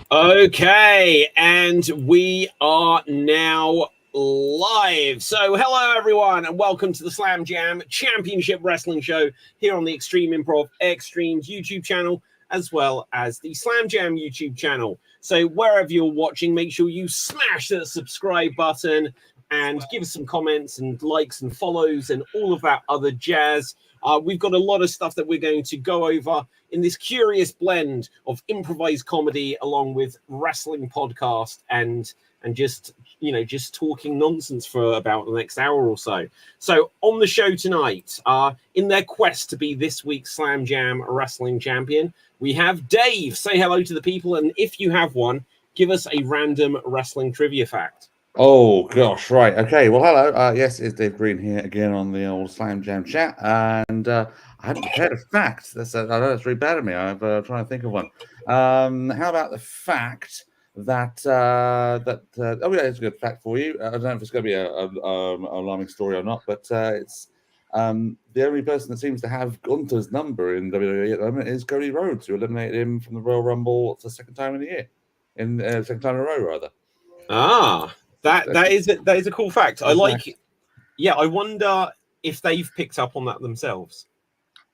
Okay, and we are now live. So, hello everyone, and welcome to the Slam Jam Championship Wrestling Show here on the Extreme Improv Extremes YouTube channel, as well as the Slam Jam YouTube channel. So, wherever you're watching, make sure you smash that subscribe button and give us some comments and likes and follows and all of that other jazz. We've got a lot of stuff that we're going to go over in this curious blend of improvised comedy along with wrestling podcast and just talking nonsense for about the next hour or so. So on the show tonight, in their quest to be this week's Slam Jam wrestling champion, we have Dave. Say hello to the people, and if you have one, give us a random wrestling trivia fact. Oh gosh, right, okay. Well, hello. Yes, it's Dave Green here again on the old Slam Jam chat, and I hadn't prepared a fact. I know that's really bad of me. I'm trying to think of one. How about the fact that oh yeah, it's a good fact for you. I don't know if it's going to be a alarming story or not, but it's the only person that seems to have Gunther's number in WWE at the moment is Cody Rhodes, who eliminated him from the Royal Rumble for the second time in a year, second time in a row rather. That is a cool fact. I like. Yeah, I wonder if they've picked up on that themselves.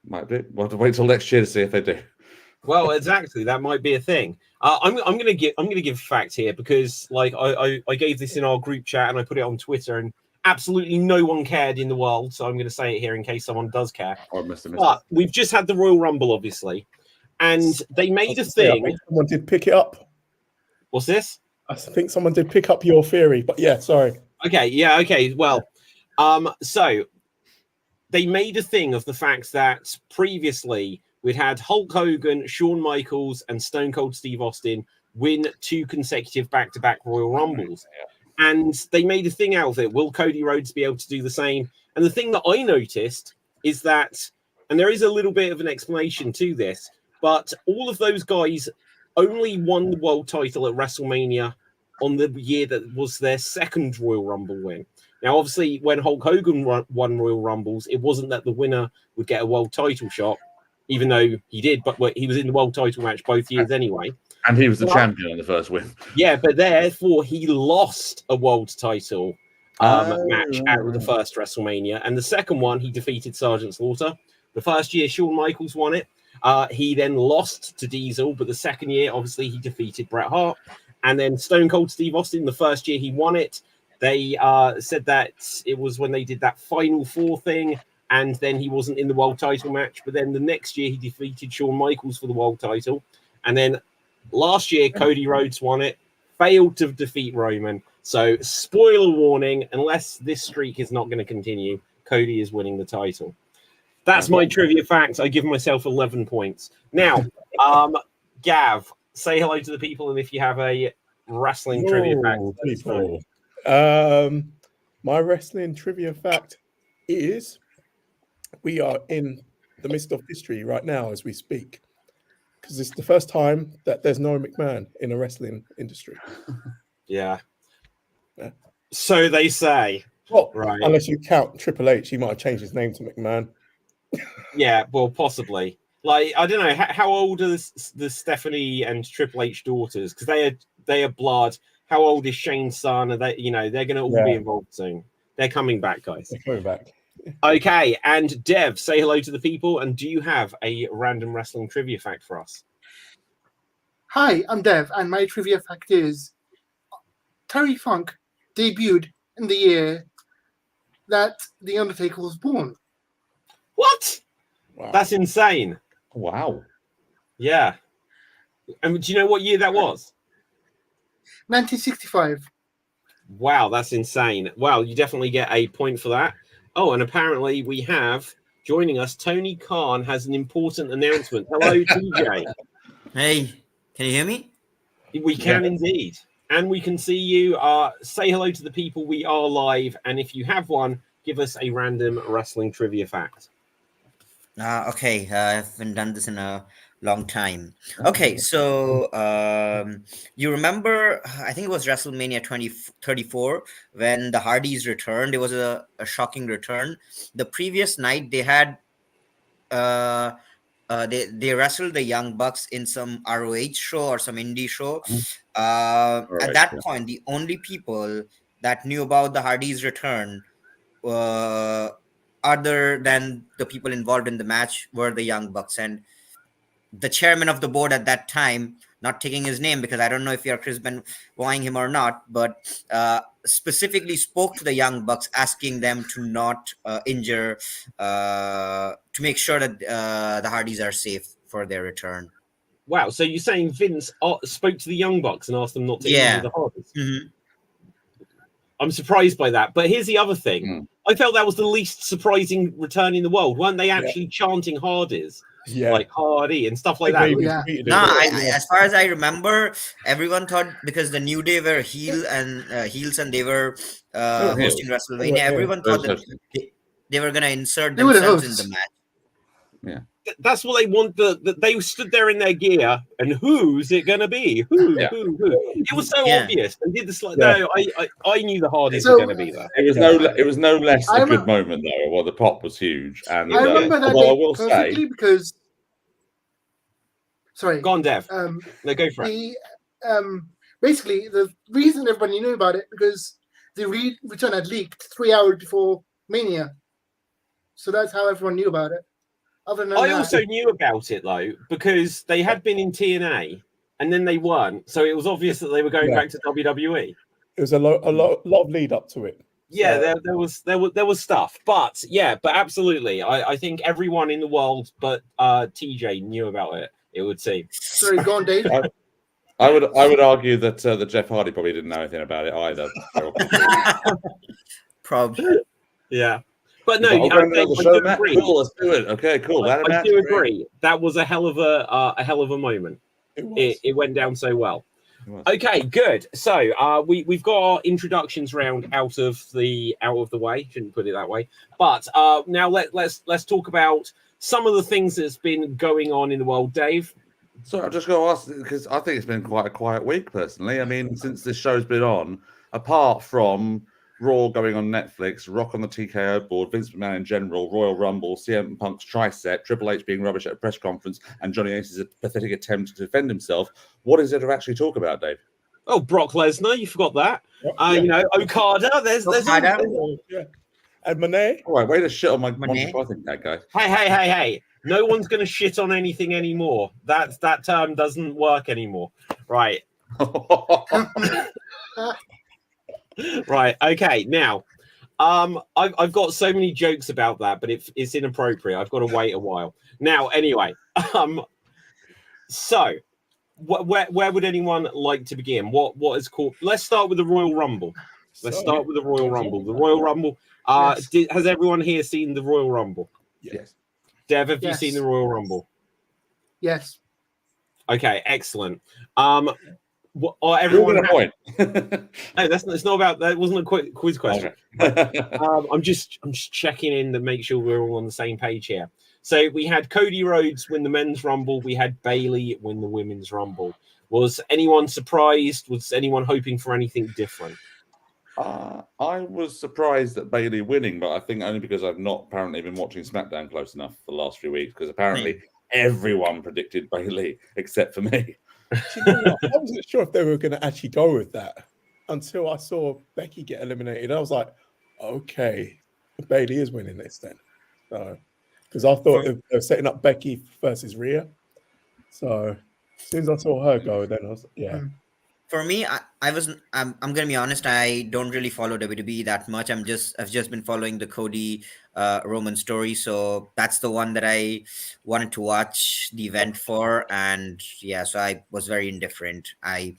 Might be. We'll have to wait till next year to see if they do. Well, exactly. That might be a thing. I'm gonna give a fact here because like I gave this in our group chat and I put it on Twitter and absolutely no one cared in the world. So I'm gonna say it here in case someone does care. But we've just had the Royal Rumble, obviously, and they made a thing. I think someone did pick it up. What's this? I think someone did pick up your theory, but yeah, sorry. Okay, yeah, okay. Well, so they made a thing of the fact that previously we'd had Hulk Hogan, Shawn Michaels, and Stone Cold Steve Austin win 2 consecutive back-to-back Royal Rumbles. And they made a thing out of it. Will Cody Rhodes be able to do the same? And the thing that I noticed is that, and there is a little bit of an explanation to this, but all of those guys only won the world title at WrestleMania on the year that was their second Royal Rumble win. Now, obviously, when Hulk Hogan won Royal Rumbles, it wasn't that the winner would get a world title shot, even though he did, but he was in the world title match both years anyway. And he was the champion on the first win. Yeah, but therefore he lost a world title match at the first WrestleMania. And the second one, he defeated Sergeant Slaughter. The first year, Shawn Michaels won it. He then lost to Diesel, but the second year, obviously, he defeated Bret Hart. And then Stone Cold Steve Austin, the first year he won it, they said that it was when they did that Final Four thing, and then he wasn't in the world title match. But then the next year he defeated Shawn Michaels for the world title. And then last year, Cody Rhodes won it, failed to defeat Roman. So spoiler warning, unless this streak is not going to continue, Cody is winning the title. That's my trivia fact. I give myself 11 points. Now, Gav, say hello to the people, and if you have a wrestling trivia fact, people. My wrestling trivia fact is we are in the midst of history right now as we speak, because it's the first time that there's no McMahon in a wrestling industry. Yeah. So they say. Well, right. Unless you count Triple H, he might have changed his name to McMahon. Yeah, well, possibly. Like, I don't know, how old are the Stephanie and Triple H daughters? Because they are blood. How old is Shane's son? Are they, they're going to all be involved soon. They're coming back, guys. They're coming back. Okay, and Dev, say hello to the people. And do you have a random wrestling trivia fact for us? Hi, I'm Dev, and my trivia fact is Terry Funk debuted in the year that The Undertaker was born. What? Wow. That's insane. Wow. Yeah. And do you know what year that was? 1965. Wow, that's insane. Wow, you definitely get a point for that. Oh, and apparently we have joining us, Tony Khan has an important announcement. Hello, TJ. Hey, can you hear me? We can indeed. And we can see you. Say hello to the people. We are live. And if you have one, give us a random wrestling trivia fact. Okay, I haven't done this in a long time. Okay, so you remember, I think it was WrestleMania 2034 when the Hardys returned. It was a shocking return. The previous night, they had they wrestled the Young Bucks in some ROH show or some indie show. Right, At that yeah. point, the only people that knew about the Hardys' return, other than the people involved in the match, were the Young Bucks. And the chairman of the board at that time, not taking his name because I don't know if you're Chris Benoit him or not, but specifically spoke to the Young Bucks, asking them to not injure, to make sure that the Hardys are safe for their return. Wow. So you're saying Vince spoke to the Young Bucks and asked them not to injure the Hardys? Mm-hmm. I'm surprised by that. But here's the other thing. Mm. I felt that was the least surprising return in the world. Weren't they actually chanting Hardys? Yeah. Like Hardy and stuff like I that. think Yeah. we tweeted it. No, Yeah. as far as I remember, everyone thought because the New Day were heels and they were hosting WrestleMania. Yeah. Everyone thought that Hosting. they were going to insert They were the themselves in hosts. the match. That's what they want. They stood there in their gear, and who's it going to be? Who? It was so Yeah. obvious. They did this. Yeah. No, I knew the Hardys So- were going to be there. It was no less I a good remem- moment though. Well, the pop was huge, and I remember that although I day will say, perfectly because. Sorry. Go on, Dev. Um, No, go for it. the basically the reason everybody knew about it because the return had leaked 3 hours before Mania, so that's how everyone knew about it. Other than I that, also knew about it though because they had been in TNA and then they weren't, so it was obvious that they were going Yeah. back to WWE. It was a lot of lead up to it. Yeah, So- there was stuff, but absolutely, I think everyone in the world but TJ knew about it. It would seem. sorry, go on, Dave. I would argue that Jeff Hardy probably didn't know anything about it either. Probably. Yeah, but no, But I'll go and I do the do show, Matt. agree. Cool, let's do it. Okay, cool. I Matt, do great. agree. That was a hell of a moment. It was. It went down so well. It was. Okay, good. So we've got our introductions round out of the way. Shouldn't put it that way. But now let's talk about some of the things that's been going on in the world, Dave. So I'm just going to ask because I think it's been quite a quiet week personally. I mean, since this show's been on, apart from Raw going on Netflix, Rock on the TKO board, Vince McMahon in general, Royal Rumble, CM Punk's tricep, Triple H being rubbish at a press conference, and Johnny Ace's pathetic attempt to defend himself. What is there to actually talk about, Dave? Oh, Brock Lesnar, you forgot that. Yeah. You know, Okada. There's Okada. Yeah. And Monet. All right, way to shit on my Monet. Monty Python tag, guys. Hey. No one's going to shit on anything anymore. That term doesn't work anymore. Right. Right. Okay. Now, I've got so many jokes about that, but it's inappropriate. I've got to wait a while. Now, anyway, so where would anyone like to begin? What is called? Let's start with the Royal Rumble. Let's start with the Royal Rumble. The Royal Rumble. Yes. Has everyone here seen the Royal Rumble? Yes. Dev, have you Yes. seen the Royal Rumble? Yes. Okay, excellent. Everyone Everyone. a point. No, it's not about that. Wasn't a quiz question. Okay. I'm just checking in to make sure we're all on the same page here. So we had Cody Rhodes win the men's rumble. We had Bayley win the women's rumble. Was anyone surprised? Was anyone hoping for anything different? I was surprised at Bailey winning, but I think only because I've not apparently been watching SmackDown close enough for the last few weeks. Because apparently everyone predicted Bailey except for me. Do you know what? I wasn't sure if they were going to actually go with that until I saw Becky get eliminated. I was like, okay, Bailey is winning this then. Because I thought they were setting up Becky versus Rhea. So as soon as I saw her go, then I was For me, I'm gonna be honest. I don't really follow WWE that much. I've just been following the Cody Roman story, so that's the one that I wanted to watch the event for, and so I was very indifferent. I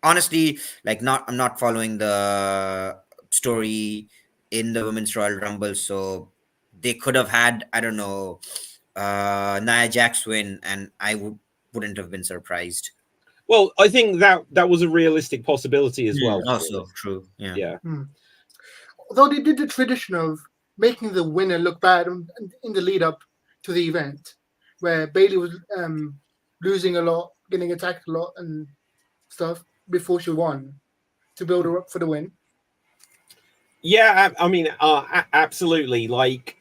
honestly I'm not following the story in the Women's Royal Rumble, so they could have had Nia Jax win, and I wouldn't have been surprised. Well, I think that was a realistic possibility as well. Also true. Yeah. Although they did the tradition of making the winner look bad in the lead up to the event, where Bailey was losing a lot, getting attacked a lot, and stuff before she won to build her up for the win. Yeah, I mean, absolutely. Like,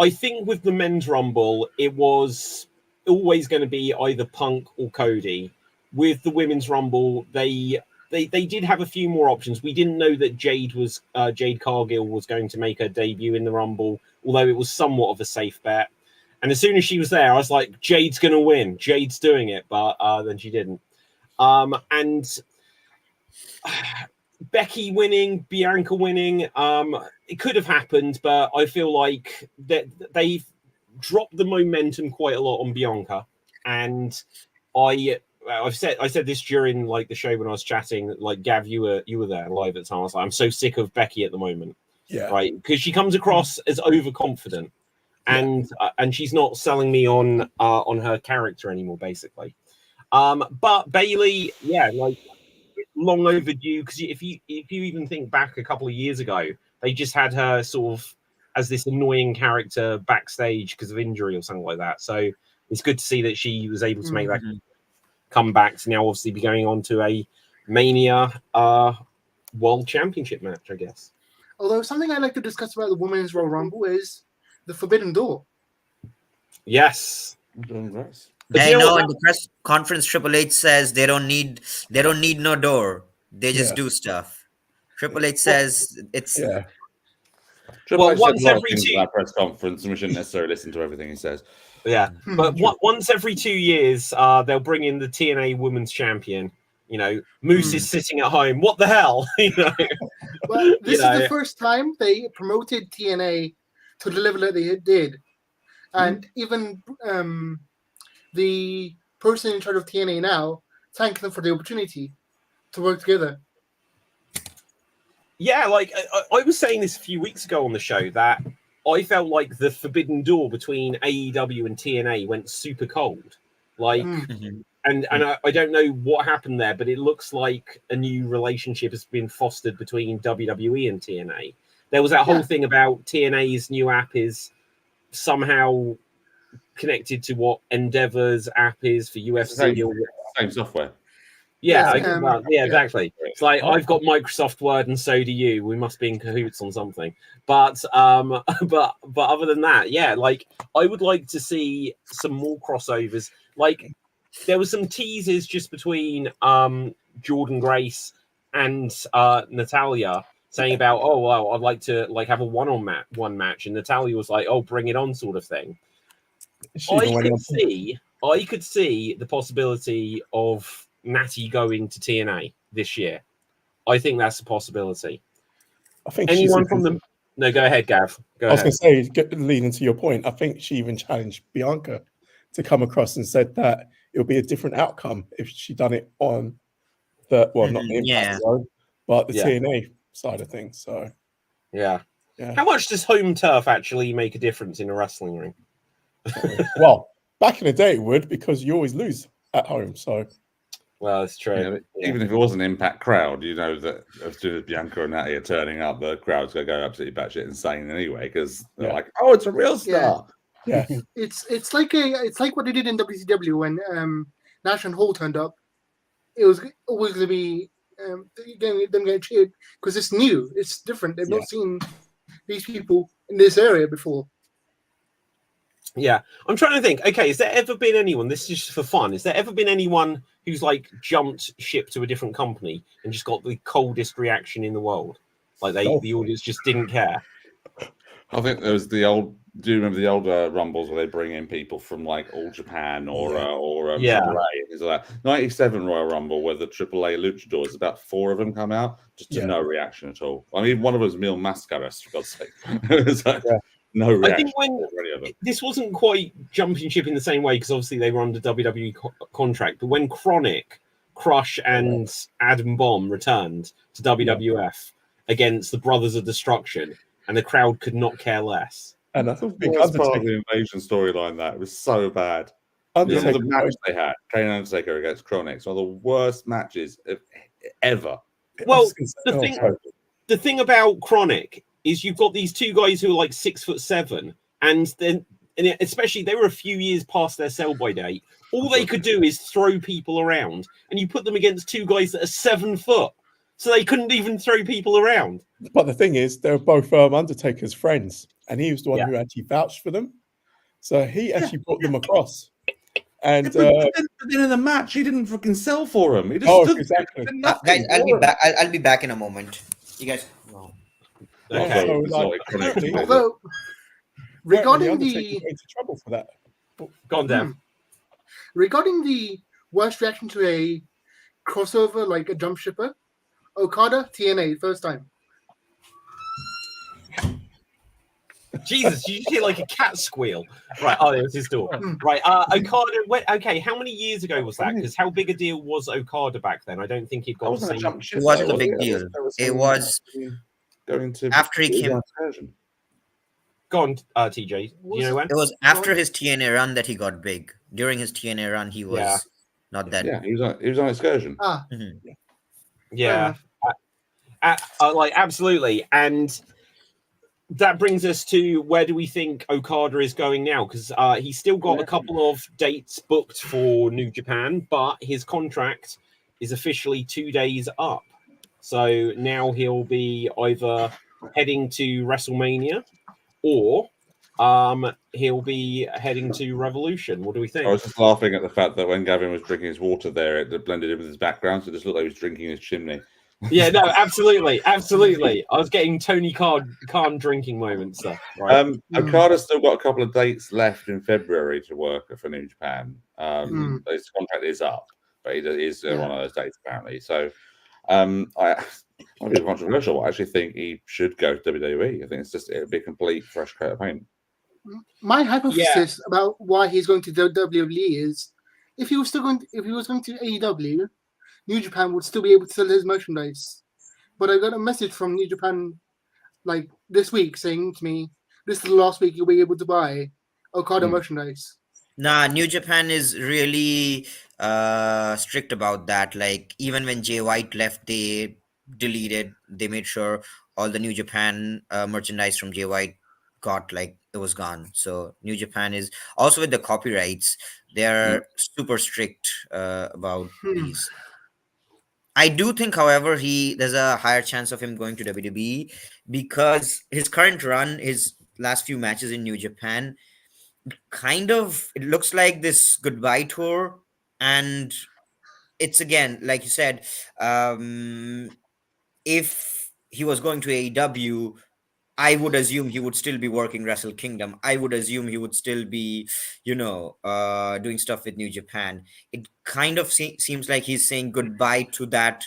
I think with the men's Rumble, it was always going to be either Punk or Cody. With the women's Rumble, they did have a few more options. We didn't know that Jade Cargill was going to make her debut in the Rumble, although it was somewhat of a safe bet. And as soon as she was there, I was like, Jade's going to win. Jade's doing it, but then she didn't. And Becky winning, Bianca winning, it could have happened, but I feel like that they've dropped the momentum quite a lot on Bianca. And I said this during like the show when I was chatting, like Gav, you were there live at the time. I was like, I'm so sick of Becky at the moment. Yeah. Right. Because she comes across as overconfident. And she's not selling me on her character anymore, basically. But Bayley, like long overdue, because if you even think back a couple of years ago, they just had her sort of as this annoying character backstage because of injury or something like that. So it's good to see that she was able to make that comeback to now obviously be going on to a Mania World Championship match, I guess. Although something I'd like to discuss about the Women's Royal Rumble is the Forbidden Door. Yes. Hey, no, in the press conference, Triple H says they don't need no door. They just do stuff. Triple H says it's Triple H once said a lot of every things two at that press conference, and we shouldn't necessarily listen to everything he says. Yeah, but once every 2 years, they'll bring in the TNA Women's Champion. You know, Moose is sitting at home. What the hell? You know. Well, this is the first time they promoted TNA to the level that they did, and even the person in charge of TNA now thanked them for the opportunity to work together. Yeah, like I was saying this a few weeks ago on the show that I felt like the forbidden door between AEW and TNA went super cold. Like, and I don't know what happened there, but it looks like a new relationship has been fostered between WWE and TNA. There was that whole thing about TNA's new app is somehow connected to what Endeavor's app is for UFC. Same software. Yeah, exactly. It's like I've got Microsoft Word and so do you. We must be in cahoots on something. But other than that, like I would like to see some more crossovers. Like there was some teases just between Jordan Grace and Natalia saying about, oh well, I'd like to like have a one match, and Natalia was like, oh, bring it on, sort of thing. I could see the possibility of Natty going to TNA this year. I think that's a possibility. I think anyone from them. No, go ahead, Gav. I was going to say, leading to your point, I think she even challenged Bianca to come across and said that it would be a different outcome if she done it on the not the Impact zone, but the TNA side of things. So yeah. How much does home turf actually make a difference in a wrestling ring? Well, back in the day it would, because you always lose at home. So well, it's true. Even if it was an Impact crowd, you know that as soon as Bianca and Natty are turning up, the crowd's going to go absolutely batshit insane anyway, because they're like, "Oh, it's a real star." Yeah, it's like what they did in WCW when Nash and Hall turned up. It was always going to be them getting cheered because it's new, it's different. They've not seen these people in this area before. Yeah, I'm trying to think. Okay, has there ever been anyone? This is just for fun. Has there ever been anyone who's like jumped ship to a different company and just got the coldest reaction in the world? Like the audience just didn't care. I think there was the old. Do you remember the old Rumbles where they bring in people from like All Japan or AAA? It's like 97 Royal Rumble where the AAA luchadors, about 4 of them come out, just to no reaction at all. I mean, one of them was Mil Mascaras, for God's sake. It's like, no reaction. I think when this wasn't quite jumping ship in the same way, because obviously they were under WWE contract, but when Chronic, Crush, and Adam Bomb returned to WWF against the Brothers of Destruction, and the crowd could not care less. And that's the worst part of the invasion storyline. That it was so bad. The match they had, Kane and Undertaker against Chronic, one of the worst matches ever. Well, the thing about Chronic is you've got these two guys who are like 6'7", and especially they were a few years past their sell-by date. All they could do is throw people around, and you put them against two guys that are 7 foot, so they couldn't even throw people around. But the thing is, they're both Undertaker's friends, and he was the one Yeah. who actually vouched for them. So he actually brought them across. And But then in the match, he didn't fucking sell for him. He just Oh, stood exactly. there, did Guys, nothing I'll be for him. back. I'll be back in a moment. You guys. Oh. yeah, Okay. so It's like, like chronic apparently, disease. Although apparently regarding Undertaker the got into trouble for that. Go on, Dev. regarding the worst reaction to a crossover like a jump shipper, Okada TNA first time. Jesus, you just hear like a cat squeal. Right. Oh, it was his door. Right. Okada. Okay. How many years ago was that? Because how big a deal was Okada back then? I don't think he'd That got the wasn't a same. jump ship. It wasn't though, a big was deal. There was It some was going to after he it was came. an excursion. Go on, TJ. Do you know when? It was after his TNA run that he got big. During his TNA run, he was Yeah. not that. Yeah, he was on excursion. Ah, Mhm. Yeah. Like absolutely. And that brings us to where do we think Okada is going now? Because he's still got a couple of dates booked for New Japan, but his contract is officially 2 days up. So now he'll be either heading to WrestleMania or he'll be heading to Revolution. What do we I think? was just laughing at the fact that when Gavin was drinking his water there, it blended in with his background, so it just looked like he was drinking his chimney. Yeah, no, absolutely. I was getting Tony Khan drinking moments there. Right. Okada's still got a couple of dates left in February to work for New Japan. His contract is up, but he is one of those dates apparently. So, I might be controversial. I actually think he should go to WWE. I think it'd be a complete fresh coat of paint. my hypothesis about why he's going to WWE is if he was going to AEW, New Japan would still be able to sell his merchandise. But I got a message from New Japan like this week saying to me, "This is the last week you'll be able to buy Okada merchandise." Nah, New Japan is really strict about that. Like even when Jay White left, they made sure all the New Japan merchandise from Jay White it was gone. So New Japan is also with the copyrights, they're super strict about these. I do think, however, there's a higher chance of him going to WWE because his current run, his last few matches in New Japan, it looks like this goodbye tour, and it's again like you said, if he was going to AEW, I would assume he would still be working Wrestle Kingdom. I would assume he would still be doing stuff with New Japan. It kind of seems like he's saying goodbye to that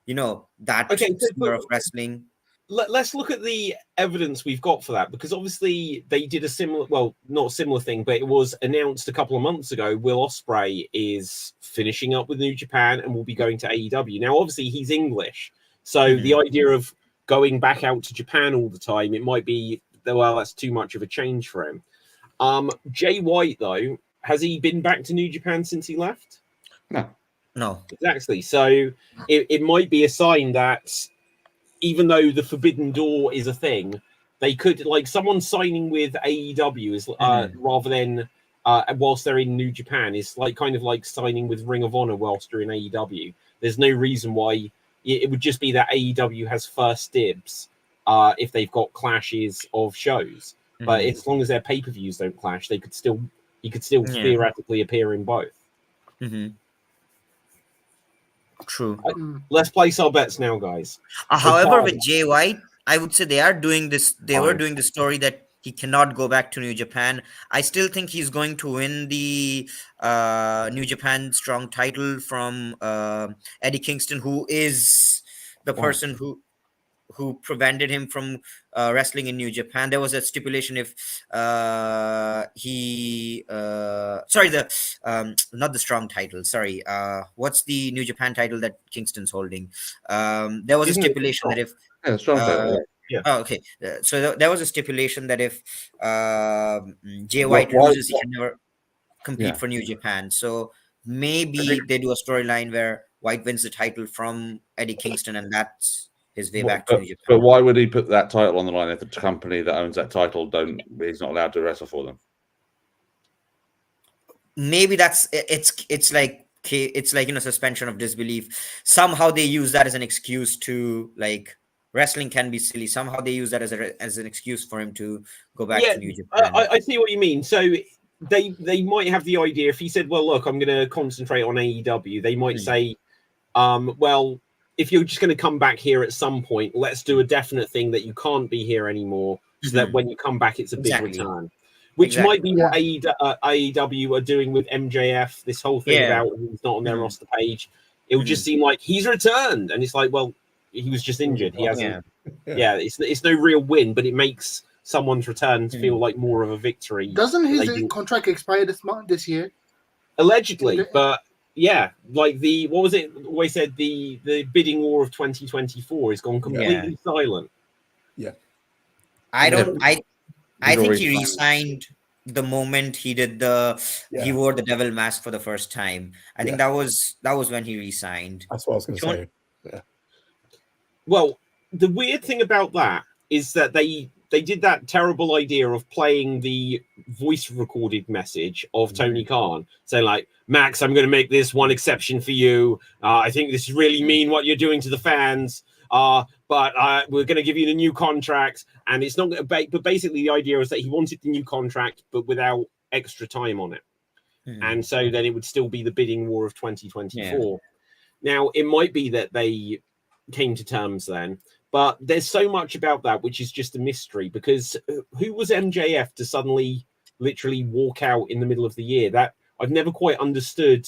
that Okay, summer of wrestling. Let's look at the evidence we've got for that, because obviously they did a similar, well, not a similar thing, but it was announced a couple of months ago. Will Ospreay is finishing up with New Japan and will be going to AEW. Now, obviously, he's English, so the idea of going back out to Japan all the time, it might be, well, that's too much of a change for him. Jay White, though, has he been back to New Japan since he left? No. Exactly. So it might be a sign that even though the Forbidden Door is a thing, they could, like, someone signing with AEW is rather than whilst they're in New Japan is like kind of like signing with Ring of Honor whilst you're in AEW. There's no reason why it would just be that AEW has first dibs if they've got clashes of shows. But as long as their pay-per-views don't clash, he could still theoretically appear in both. True. Let's place our bets now, guys. However, with Jay White, I would say they are doing this. They were doing the story that he cannot go back to New Japan. I still think he's going to win the New Japan Strong title from Eddie Kingston, who is the person who prevented him from wrestling in New Japan. There was a stipulation if not the Strong title. Sorry, what's the New Japan title that Kingston's holding? There was a stipulation that if Strong title. Yeah. Oh, okay. So there was a stipulation that if Jay White loses, he can never compete for New Japan. So maybe they do a storyline where White wins the title from Eddie Kingston, and that's his way back to New Japan. But why would he put that title on the line if the company that owns that title he's not allowed to wrestle for them? Maybe it's like suspension of disbelief. Somehow they use that as an excuse to like wrestling can be silly. Somehow they use that as an excuse for him to go back Yeah, to New Japan. I see what you mean. So they might have the idea if he said, "Well, look, I'm going to concentrate on AEW." They might say, "Well, if you're just going to come back here at some point, let's do a definite thing that you can't be here anymore, so that when you come back, it's a big return." Which might be what AEW are doing with MJF. This whole thing about he's not on their roster page. It would just seem like he's returned, and it's like, well, he was just injured. He hasn't. Yeah, it's no real win, but it makes someone's return feel like more of a victory. Doesn't his contract expire this year? Allegedly, but yeah, like what was it? We said the bidding war of 2024 has gone completely silent. Yeah, I think he resigned the moment he did he wore the devil mask for the first time. I think that was when he resigned. That's what I was going to say. Yeah. Well, the weird thing about that is that they did that terrible idea of playing the voice recorded message of Tony Khan saying like, "Max, I'm going to make this one exception for you. I think this is really mean what you're doing to the fans. But we're going to give you the new contract." And it's not, but basically the idea is that he wanted the new contract, but without extra time on it. And so then it would still be the bidding war of 2024. Now, it might be that they came to terms then, but there's so much about that which is just a mystery, because who was MJF to suddenly literally walk out in the middle of the year? That I've never quite understood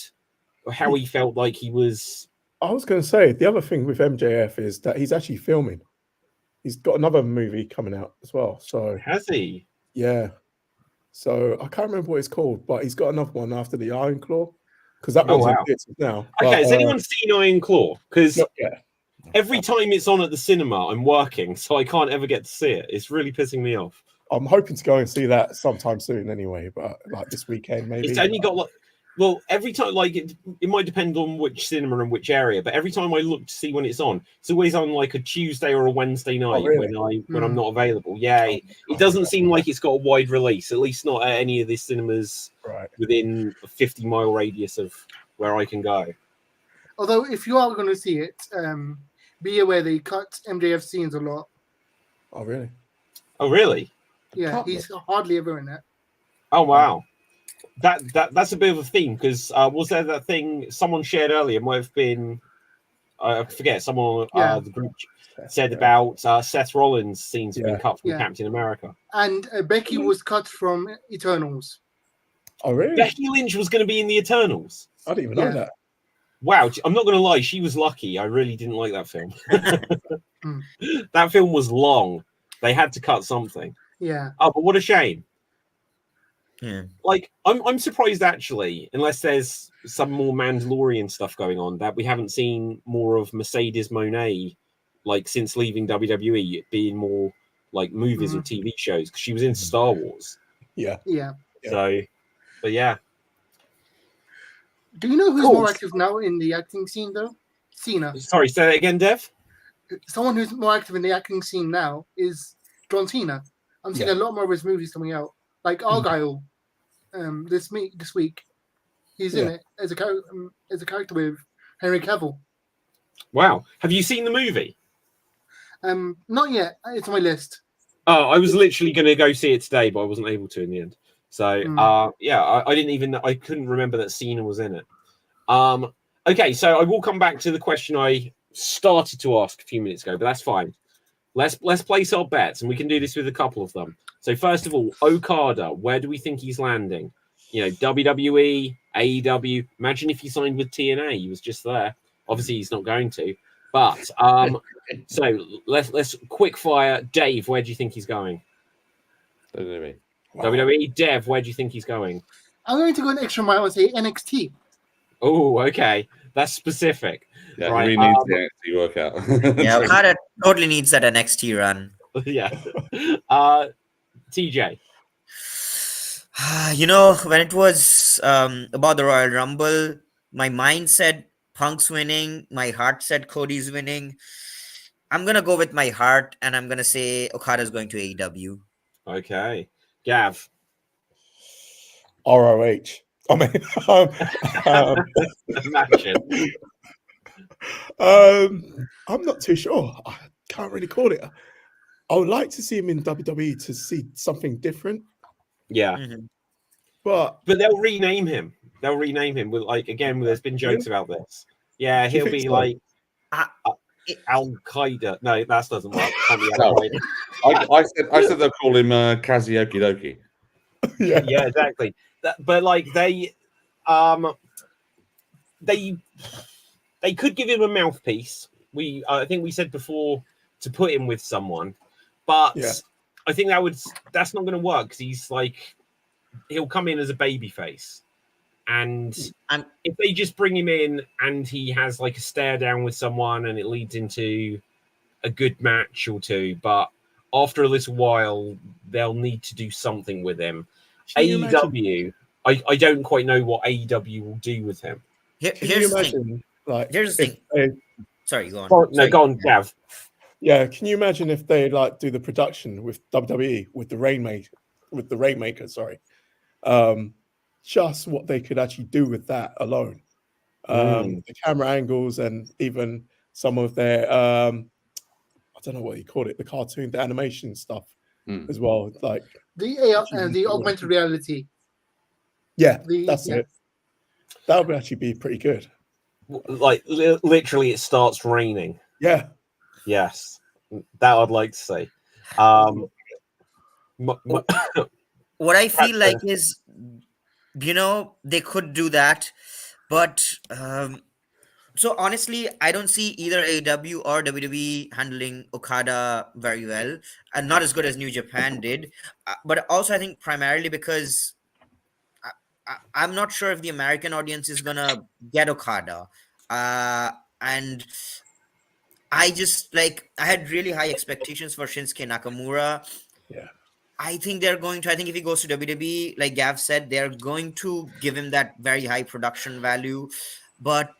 how he felt like he was. I was going to say, the other thing with MJF is that he's actually filming. He's got another movie coming out as well. So has he? Yeah. So I can't remember what it's called, but he's got another one after the Iron Claw, because that one's in theaters now. Okay, has anyone seen Iron Claw? Because every time it's on at the cinema, I'm working, so I can't ever get to see it. It's really pissing me off. I'm hoping to go and see that sometime soon anyway, but like this weekend maybe. It's only got like, well, every time, like it might depend on which cinema and which area, but every time I look to see when it's on, it's always on like a Tuesday or a Wednesday night when I'm not available. Yeah, it doesn't seem like it's got a wide release, at least not at any of the cinemas within a 50-mile radius of where I can go. Although, if you are going to see it, be aware they cut MJF scenes a lot. Oh, really? Oh, really? Yeah, he's hardly ever in it. Oh, wow. That's a bit of a theme, because was there that thing someone shared earlier? Might have been, I forget, someone on the group said about Seth Rollins' scenes being cut from Captain America. And Becky was cut from Eternals. Oh, really? Becky Lynch was going to be in the Eternals. I didn't even know that. Wow, I'm not going to lie, she was lucky. I really didn't like that film. That film was long. They had to cut something. Yeah. Oh, but what a shame. Yeah. Like, I'm surprised actually, unless there's some more Mandalorian stuff going on, that we haven't seen more of Mercedes Moné, like since leaving WWE, being more like movies or TV shows, because she was in Star Wars. Yeah. So, but yeah. Do you know who's more active now in the acting scene though? Cena. Sorry, say that again, Dev. Someone who's more active in the acting scene now is John Cena. I'm seeing a lot more of his movies coming out, like Argyle. This week, he's in it as a character with Henry Cavill. Wow, have you seen the movie? Not yet. It's on my list. Oh, I was literally going to go see it today, but I wasn't able to in the end. So, I didn't even. I couldn't remember that Cena was in it. Okay, so I will come back to the question I started to ask a few minutes ago, but that's fine. Let's place our bets, and we can do this with a couple of them. So first of all, Okada, where do we think he's landing? You know, WWE, AEW. Imagine if he signed with TNA. He was just there. Obviously, he's not going to. But so let's quick fire. Dave, where do you think he's going? WWE. Wow. WWE. Dev, where do you think he's going? I'm going to go an extra mile and say NXT. Oh, okay. That's specific. Yeah, right. he really needs the NXT workout. Yeah, Okada totally needs that NXT run. Yeah. TJ. You know, when it was about the Royal Rumble, my mind said Punk's winning. My heart said Cody's winning. I'm going to go with my heart, and I'm going to say Okada's going to AEW. Okay. Gav. ROH. I mean, Imagine. I'm not too sure. can't really call it. I would like to see him in WWE to see something different, Yeah. Mhm. but But they'll rename him. They'll rename him with like again. There's been jokes about this. Yeah, Do you he'll think be so? like I- it- Al Qaeda. No, that doesn't work. Can't be Al No. Qaeda. I said they'll call him Kazioki Doki. Yeah. Yeah, exactly. But like they could give him a mouthpiece. I think we said before to put him with someone, but Yeah. I think that's not going to work because he's like he'll come in as a baby face, and I'm- if they just bring him in and he has like a stare down with someone and it leads into a good match or two, but after a little while they'll need to do something with him. Can you imagine? AEW, I don't quite know what AEW will do with him. Can you here's the thing. imagine? Like, Here's the if thing. they, Sorry, go on. Oh, no, Sorry. go on, Gav. yeah, can you imagine if they like do the production with WWE with the Rainmaker? Sorry, just what they could actually do with that alone. The camera angles and even some of their I don't know what you call it, the cartoon, the animation stuff as well. Like The augmented reality. yeah, The- that's yeah. it. That would actually be pretty good. Like literally, it starts raining. Yeah, Yes, that I'd like to see. M- m- What I feel like Perhaps, is, they could do that, but so honestly, I don't see either AEW or WWE handling Okada very well, and not as good as New Japan did. But also, I think primarily because I'm not sure if the American audience is gonna get Okada, and I just like I had really high expectations for Shinsuke Nakamura. yeah. I think they're going to. I think if he goes to WWE, like Gav said, they're going to give him that very high production value. But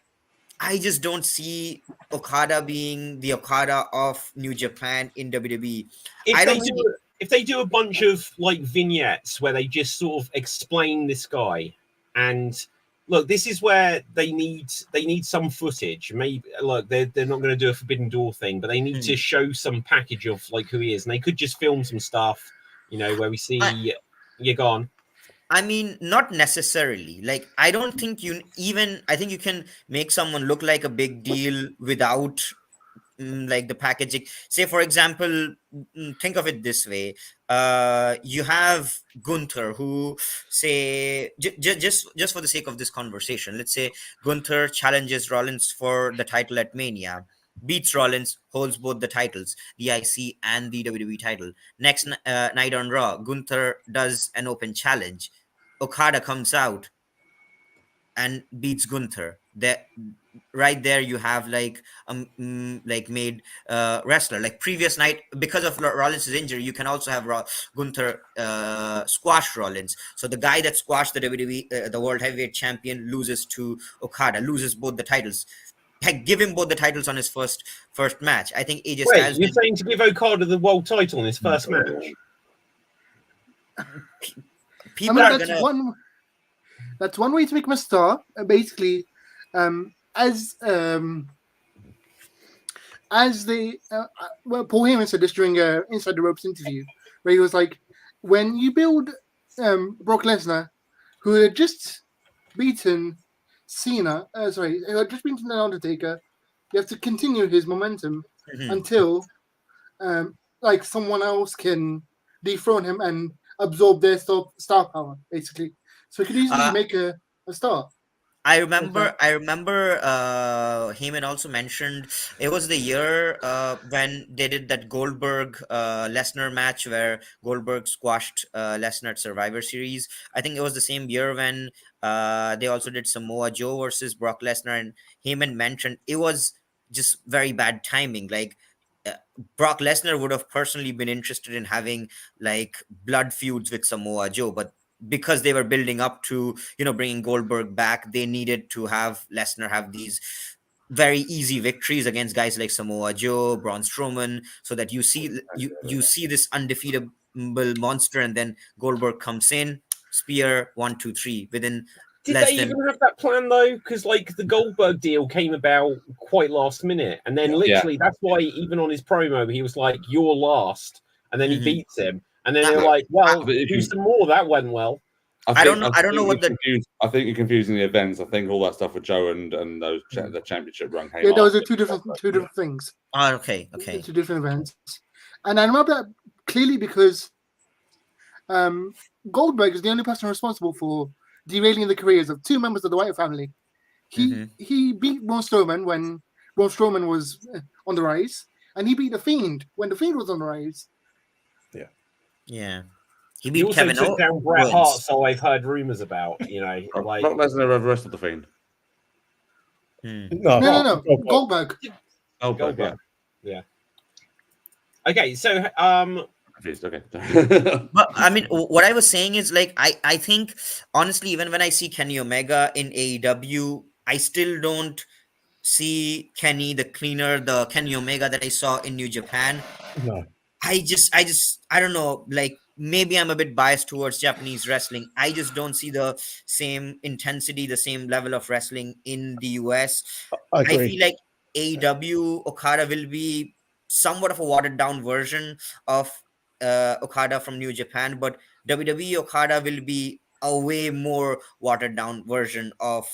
I just don't see Okada being the Okada of New Japan in WWE. I don't see. if they do a bunch of like vignettes where they just sort of explain this guy, and look, this is where they need some footage. Maybe look, they're not going to do a Forbidden Door thing, but they need to show some package of like who he is, and they could just film some stuff, where we see. You're gone. I mean, not necessarily. Like, I don't think I think you can make someone look like a big deal without like the packaging. Say, for example, think of it this way. You have Gunther, who say just for the sake of this conversation, let's say Gunther challenges Rollins for the title at Mania, beats Rollins, holds both the titles, the IC and the WWE title. Next night on Raw, Gunther does an open challenge. Okada comes out and beats Gunther. That right there, you have like made wrestler. Like previous night, because of Rollins' injury, you can also have Gunther squash Rollins. So the guy that squashed the WWE, the World Heavyweight Champion, loses to Okada, loses both the titles. Heck, give him both the titles on his first match. I think AJ Wait, Styles. you're saying to give Okada the world title in his first match? People are gonna. That's one way to make him a star. Basically, as they Paul Heyman said this during a Inside the Ropes interview, where he was like, when you build Brock Lesnar, who had just beaten Cena, who had just beaten the Undertaker, you have to continue his momentum until like someone else can dethrone him and absorb their star power, basically. So he could easily make a star. I remember Heyman also mentioned it was the year when they did that Goldberg Lesnar match where Goldberg squashed Lesnar at Survivor Series. I think it was the same year when they also did Samoa Joe versus Brock Lesnar, and Heyman mentioned it was just very bad timing. Like Brock Lesnar would have personally been interested in having like blood feuds with Samoa Joe, but because they were building up to bringing Goldberg back, they needed to have Lesnar have these very easy victories against guys like Samoa Joe, Braun Strowman, so that you see this undefeatable monster, and then Goldberg comes in, spear 1 2 3 within Did less they than. even have that plan though? Because like the Goldberg deal came about quite last minute, and then literally that's why even on his promo he was like, "You're last," and then he Mhm. beats him, and then That- they're like, "Well, But if do you- some more." That went well. I don't know what the. I think you're confusing the events. I think all that stuff with Joe and those the championship run came. Yeah, those after. are two different things. Oh, okay. Two different events. And I remember that clearly because Goldberg is the only person responsible for derailing the careers of two members of the White family. He beat Braun Strowman when Braun Strowman was on the rise, and he beat the Fiend when the Fiend was on the rise. Yeah. He He beat also Kevin took down Bret Owens. Hart, so I've heard rumors about. You know, like Brock Lesnar over wrestled the Fiend. No. Goldberg. Goldberg. Yeah. Okay, so Confused. Okay. But I mean, what I was saying is like I think honestly, even when I see Kenny Omega in AEW, I still don't see Kenny the cleaner, the Kenny Omega that I saw in New Japan. No. I don't know, like maybe I'm a bit biased towards Japanese wrestling. I just don't see the same intensity, the same level of wrestling in the US. I I agree. feel like AEW Okada will be somewhat of a watered down version of Okada from New Japan, but WWE Okada will be a way more watered down version of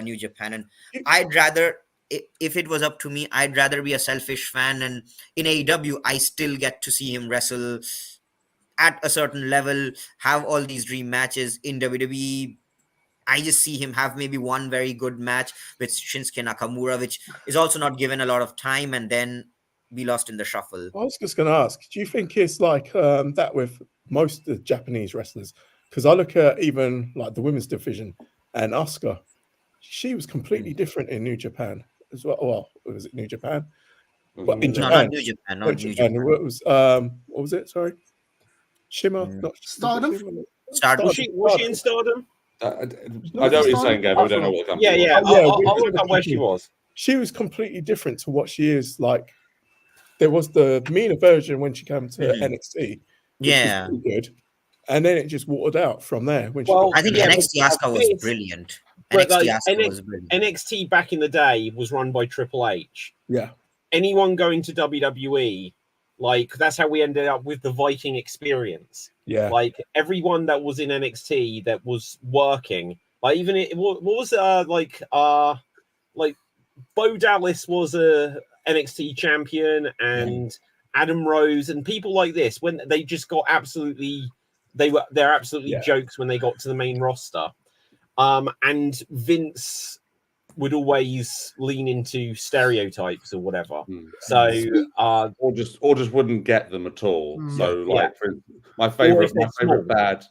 New Japan. And I'd rather, if it was up to me, I'd rather be a selfish fan. And in AEW, I still get to see him wrestle at a certain level, have all these dream matches. In WWE, I just see him have maybe one very good match with Shinsuke Nakamura, which is also not given a lot of time, and then be lost in the shuffle. I was just going to ask, do you think it's like that with most of the Japanese wrestlers? Because I look at even like the women's division and Asuka, she was completely different in New Japan as well. Well, was it New Japan? But in Japan, No, not New Japan. Not New Japan. What was it? Sorry, Shimmer. Stardom? Stardom. was she in Stardom? I know what you're saying, Gav. I don't know what the company was. Yeah. Oh, I'll look up where she was. She was completely different to what she is. Like there was the meaner version when she came to NXT, which was pretty good, and then it just watered out from there. When I think NXT Asuka was brilliant. But NXT like, Asuka was brilliant. NXT back in the day was run by Triple H. Yeah. Anyone going to WWE, like that's how we ended up with the Viking experience. Yeah. Like everyone that was in NXT that was working, like even what was like Bo Dallas was a NXT champion, and Adam Rose and people like this, when they just got they're absolutely jokes when they got to the main roster. And Vince would always lean into stereotypes or whatever. So or just wouldn't get them at all. So like for my favorite bad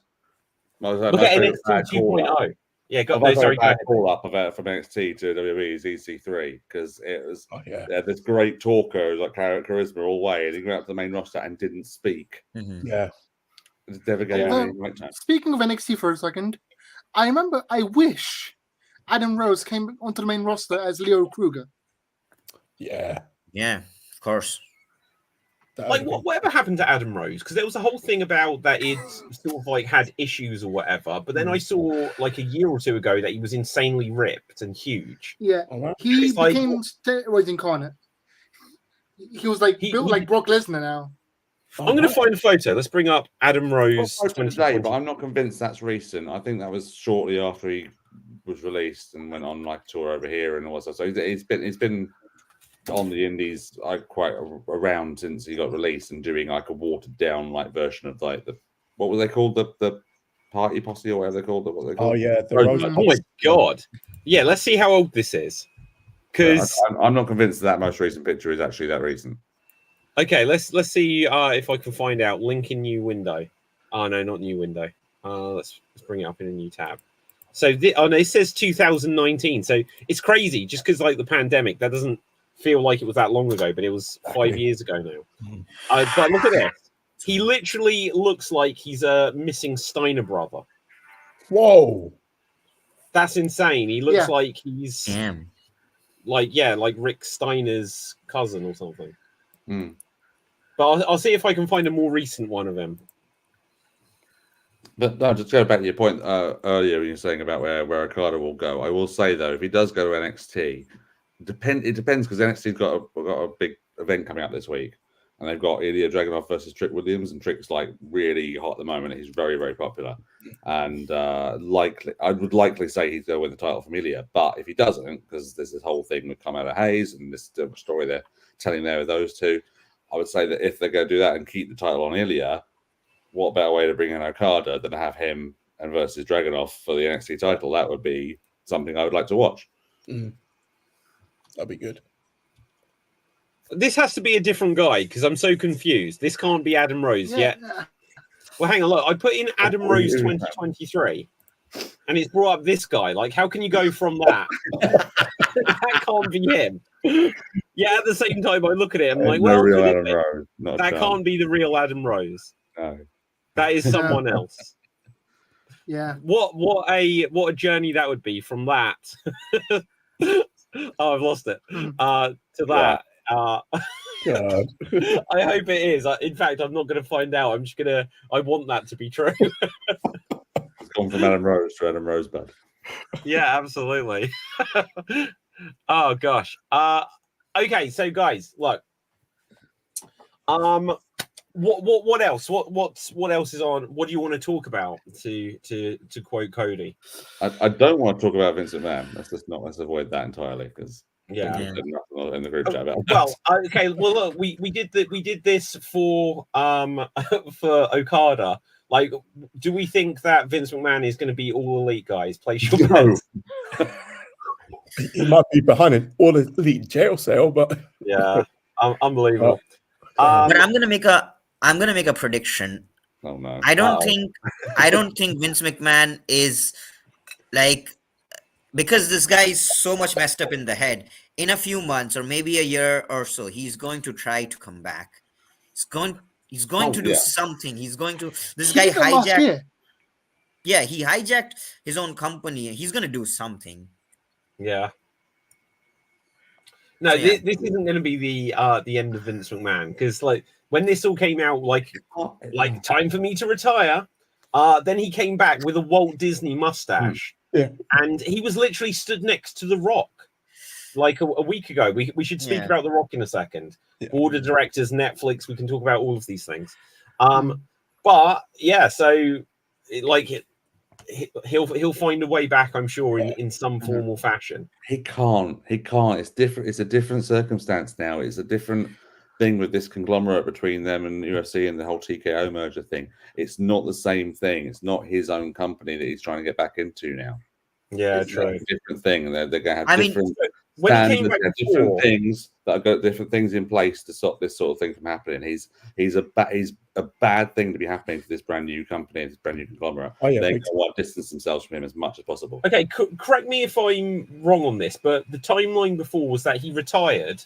look at NXT 2.0. Yeah, bad call up from NXT to WWE is EC3 because it was this great talker, like charisma all the way, and he went up to the main roster and didn't speak. Yeah, it never gave any right time. Speaking of NXT for a second, I wish Adam Rose came onto the main roster as Leo Kruger. Yeah, of course. Like whatever happened to Adam Rose? Because there was a whole thing about that it sort of like had issues or whatever. But then I saw like a year or two ago that he was insanely ripped and huge. Yeah, he became steroids incarnate. He was like built like Brock Lesnar now. I'm going to find a photo. Let's bring up Adam Rose today, but I'm not convinced that's recent. I think that was shortly after he was released and went on like tour over here and all that. So it's been on the indies quite around since he got released and doing like a watered down like version of like the what were they called, the party posse or whatever they called it. What they called? Oh yeah, oh my god. Yeah, let's see how old this is. Because I'm not convinced that most recent picture is actually that recent. Okay, let's see if I can find out. Link in new window. Oh no, not new window. Let's bring it up in a new tab. So no, it says 2019. So it's crazy just because like the pandemic, that doesn't feel like it was that long ago, but it was 5 years ago now. But look at this. He literally looks like he's a missing Steiner brother. Whoa, that's insane. He looks like he's like Rick Steiner's cousin or something. But I'll see if I can find a more recent one of him. But no, just go back to your point earlier when you were saying about where Okada will go. I will say though, if he does go to NXT, it depends because NXT's got a big event coming up this week, and they've got Ilya Dragunov versus Trick Williams, and Trick's like really hot at the moment. He's very, very popular, and I would likely say he's going to win the title from Ilya. But if he doesn't, because there's this whole thing with Carmelo Hayes and this story they're telling there with those two, I would say that if they're going to do that and keep the title on Ilya, what better way to bring in Okada than to have him and versus Dragunov for the NXT title? That would be something I would like to watch. That'd be good. This has to be a different guy because I'm so confused. This can't be Adam Rose yet. Well, hang on, look. I put in Adam Rose 2023, and it's brought up this guy. Like, how can you go from that? That can't be him. Yeah, at the same time, I look at it, I'm like, well, real Adam Rose. That can't be the real Adam Rose. No. That is someone else. Yeah. What a journey that would be from that. Oh, I've lost it. To that. God. I hope it is. In fact, I'm not going to find out. I'm just going to. I want that to be true. It's gone from Adam Rose to Adam Rosebud. Yeah, absolutely. Oh gosh. Okay, so guys, look. What else? What else is on? What do you want to talk about? To quote Cody, I don't want to talk about Vince McMahon. Let's avoid that entirely because yeah. In the group chat about well, okay. Well, look, we did this for for Okada. Like, do we think that Vince McMahon is going to be all elite guys? Place your bets. He might be behind an all elite jail cell, but yeah, unbelievable. But I'm gonna make a prediction. Oh no! I don't think Vince McMahon is like, because this guy is so much messed up in the head. In a few months or maybe a year or so, he's going to try to come back. He's going to do something. He's going to. This guy hijacked. Yeah, he hijacked his own company. He's going to do something. Yeah. No, this isn't going to be the end of Vince McMahon, because like when this all came out, like time for me to retire. Then he came back with a Walt Disney mustache, and he was literally stood next to The Rock, like a week ago. We should speak about The Rock in a second. Board of directors, Netflix. We can talk about all of these things. But yeah, so he'll find a way back, I'm sure, in some form or fashion. He can't. It's different. It's a different circumstance now. It's a different thing with this conglomerate between them and UFC and the whole TKO merger thing. It's not the same thing. It's not his own company that he's trying to get back into now. Yeah, it's true. a different thing. They're going to have different standards, different things that have got different things in place to stop this sort of thing from happening. He's a bad thing to be happening to this brand new company, this brand new conglomerate. They're going to want to distance themselves from him as much as possible. Okay, correct me if I'm wrong on this, but the timeline before was that he retired,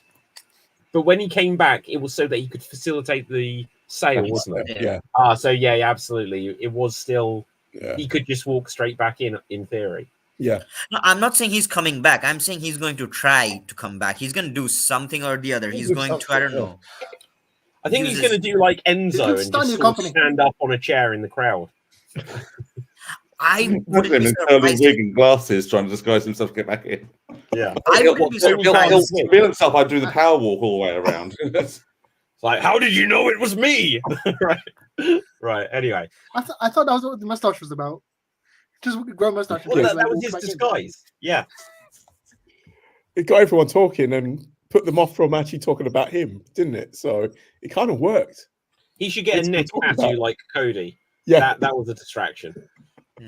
but when he came back, it was so that he could facilitate the sale, wasn't it? Yeah. So absolutely. It was still he could just walk straight back in theory. Yeah. No, I'm not saying he's coming back. I'm saying he's going to try to come back. He's going to do something or the other. He's going to, I don't know. I think he's going to do like Enzo and just sort of stand up on a chair in the crowd. I wouldn't be surprised. Wig and glasses, trying to disguise himself to get back in. Yeah. I wouldn't be surprised. He'll reveal himself. I do the power walk all the way around. It's like, how did you know it was me? Right. Anyway, I thought that was what the mustache was about. Just grow mustache. Well, that was his disguise. Yeah. It got everyone talking and put them off from actually talking about him, didn't it? So it kind of worked. He should get a neck tattoo like Cody. Yeah. That was a distraction.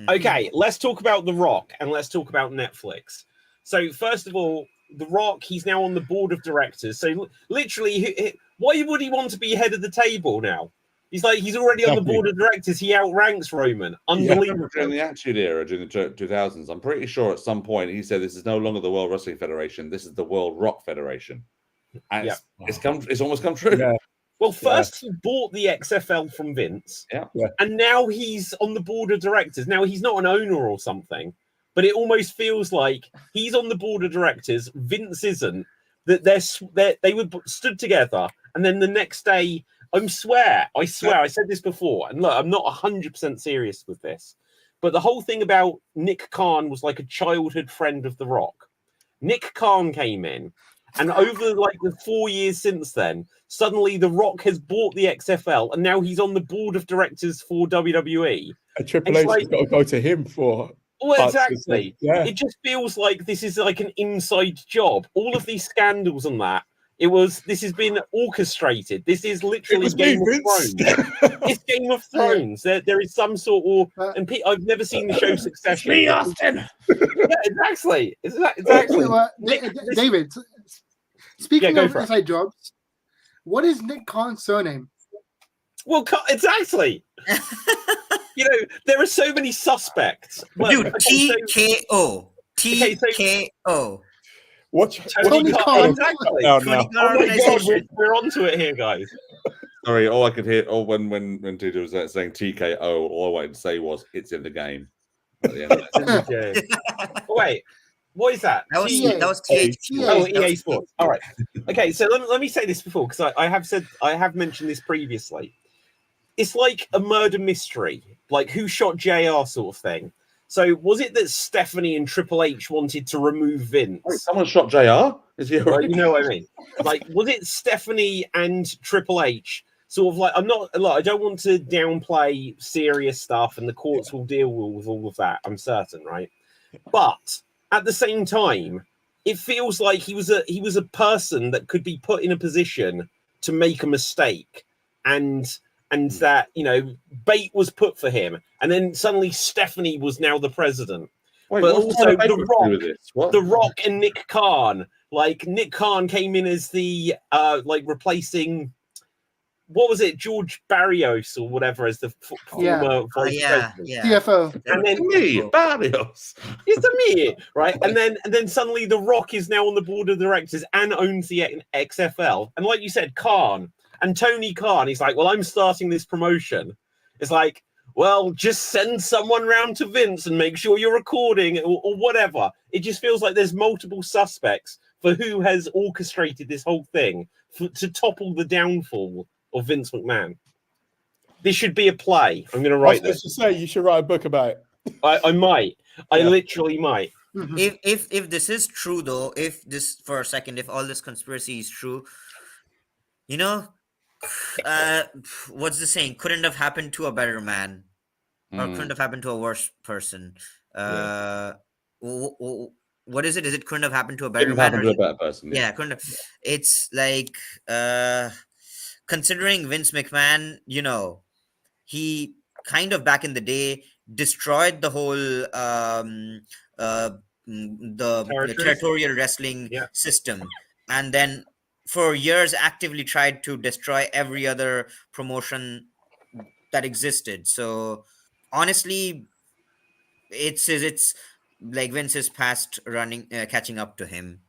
Okay, let's talk about The Rock and let's talk about Netflix. So first of all, The Rock, he's now on the board of directors. So literally, why would he want to be head of the table now? He's already on the board of directors. He outranks Roman. Unbelievable. During the Attitude Era, during the 2000s, I'm pretty sure at some point he said this is no longer the World Wrestling Federation. This is the World Rock Federation. And it's almost come true. Yeah. Well, first he bought the XFL from Vince. Yeah. And now he's on the board of directors. Now he's not an owner or something, but it almost feels like he's on the board of directors. Vince isn't. That they were stood together, and then the next day I swear, I said this before, and look, I'm not 100% serious with this, but the whole thing about Nick Khan was like a childhood friend of The Rock. Nick Khan came in, and over like the 4 years since then, suddenly The Rock has bought the XFL, and now he's on the board of directors for WWE. And Triple H has got to go to him for. Well, exactly. Yeah. It just feels like this is like an inside job. All of these scandals and that. This has been orchestrated. This is literally Game of Thrones. It's Game of Thrones. There is some sort of, and I've never seen the show Succession. Me, Austin. Yeah, exactly. Exactly. David, speaking of for it. inside jobs, what is Nick Khan's surname? Well, exactly. You know, there are so many suspects. Well, Dude, TKO. TKO. Watch Tony Khan. Exactly. Oh, Tony no. Khan Oh my God, organization. we're onto it here, guys. Sorry, all I could hear, when Tito was saying TKO, all I wanted to say was, it's in the game. At the end of it. Oh, wait, what is that? That was EA. THQ. Oh, That was EA Sports. All right. Okay, so let me say this before, because I have mentioned this previously. It's like a murder mystery, like who shot JR sort of thing. So was it that Stephanie and Triple H wanted to remove Vince? Wait, someone shot JR? Is he Well, you know what I mean? Like, was it Stephanie and Triple H? Sort of like, I don't want to downplay serious stuff, and the courts will deal with all of that. I'm certain, right? But at the same time, it feels like he was a person that could be put in a position to make a mistake, and that, you know, bait was put for him, and then suddenly Stephanie was now the president. Wait, But what's also Tyler Baker to do with this? What? The Rock and Nick Khan. Like, Nick Khan came in as the replacing, what was it, George Barrios or whatever, as the former vice president. CFO. And then me, Barrios. it's me, right? And then suddenly The Rock is now on the board of directors and owns the XFL. And like you said, Khan and Tony Khan, he's like, well, I'm starting this promotion. It's like, well, just send someone round to Vince and make sure you're recording or whatever. It just feels like there's multiple suspects for who has orchestrated this whole thing to topple the downfall of Vince McMahon. This should be a play. I'm going to write this. To say you should write a book about it. I might. I literally might. If this is true, though, if all this conspiracy is true, you know, what's the saying? Couldn't have happened to a better man, or couldn't have happened to a worse person. What is it? Is it couldn't have happened to a better man? To a better person. Yeah, couldn't have. It's like considering Vince McMahon, you know, he kind of back in the day destroyed the whole the territorial wrestling system, and then for years actively tried to destroy every other promotion that existed. So honestly, it's like Vince's past running catching up to him.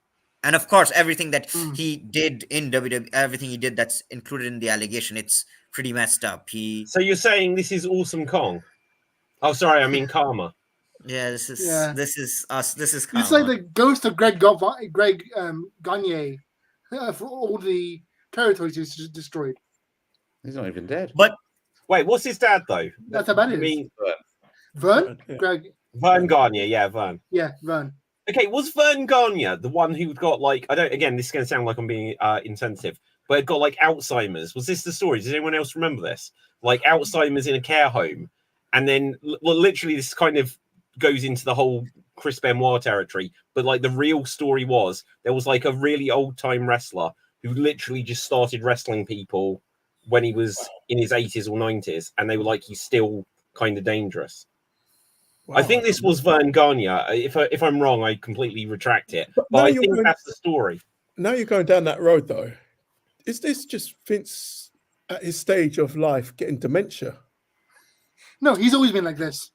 And of course, everything that he did in WWE, everything he did that's included in the allegation, it's pretty messed up. So you're saying this is Awesome Kong? Oh, sorry, I mean Karma. Yeah, this is us. This is Karma. It's like the ghost of Greg Gagne for all the territories he's destroyed. He's not even dead. But wait, what's his dad though? That's how bad it is. Vern? Greg. Vern Gagne, yeah, Vern. Yeah, Vern. Okay, was Vern Gagne the one who got like, again, this is going to sound like I'm being insensitive, but it got like Alzheimer's. Was this the story? Does anyone else remember this? Like Alzheimer's in a care home. And then literally this kind of goes into the whole Chris Benoit territory. But like the real story was there was like a really old time wrestler who literally just started wrestling people when he was in his 80s or 90s. And they were like, he's still kind of dangerous. Wow. I think this was Vern Gagne. If I'm wrong, I completely retract it. But I think that's the story. Now you're going down that road, though. Is this just Vince at his stage of life getting dementia? No, he's always been like this.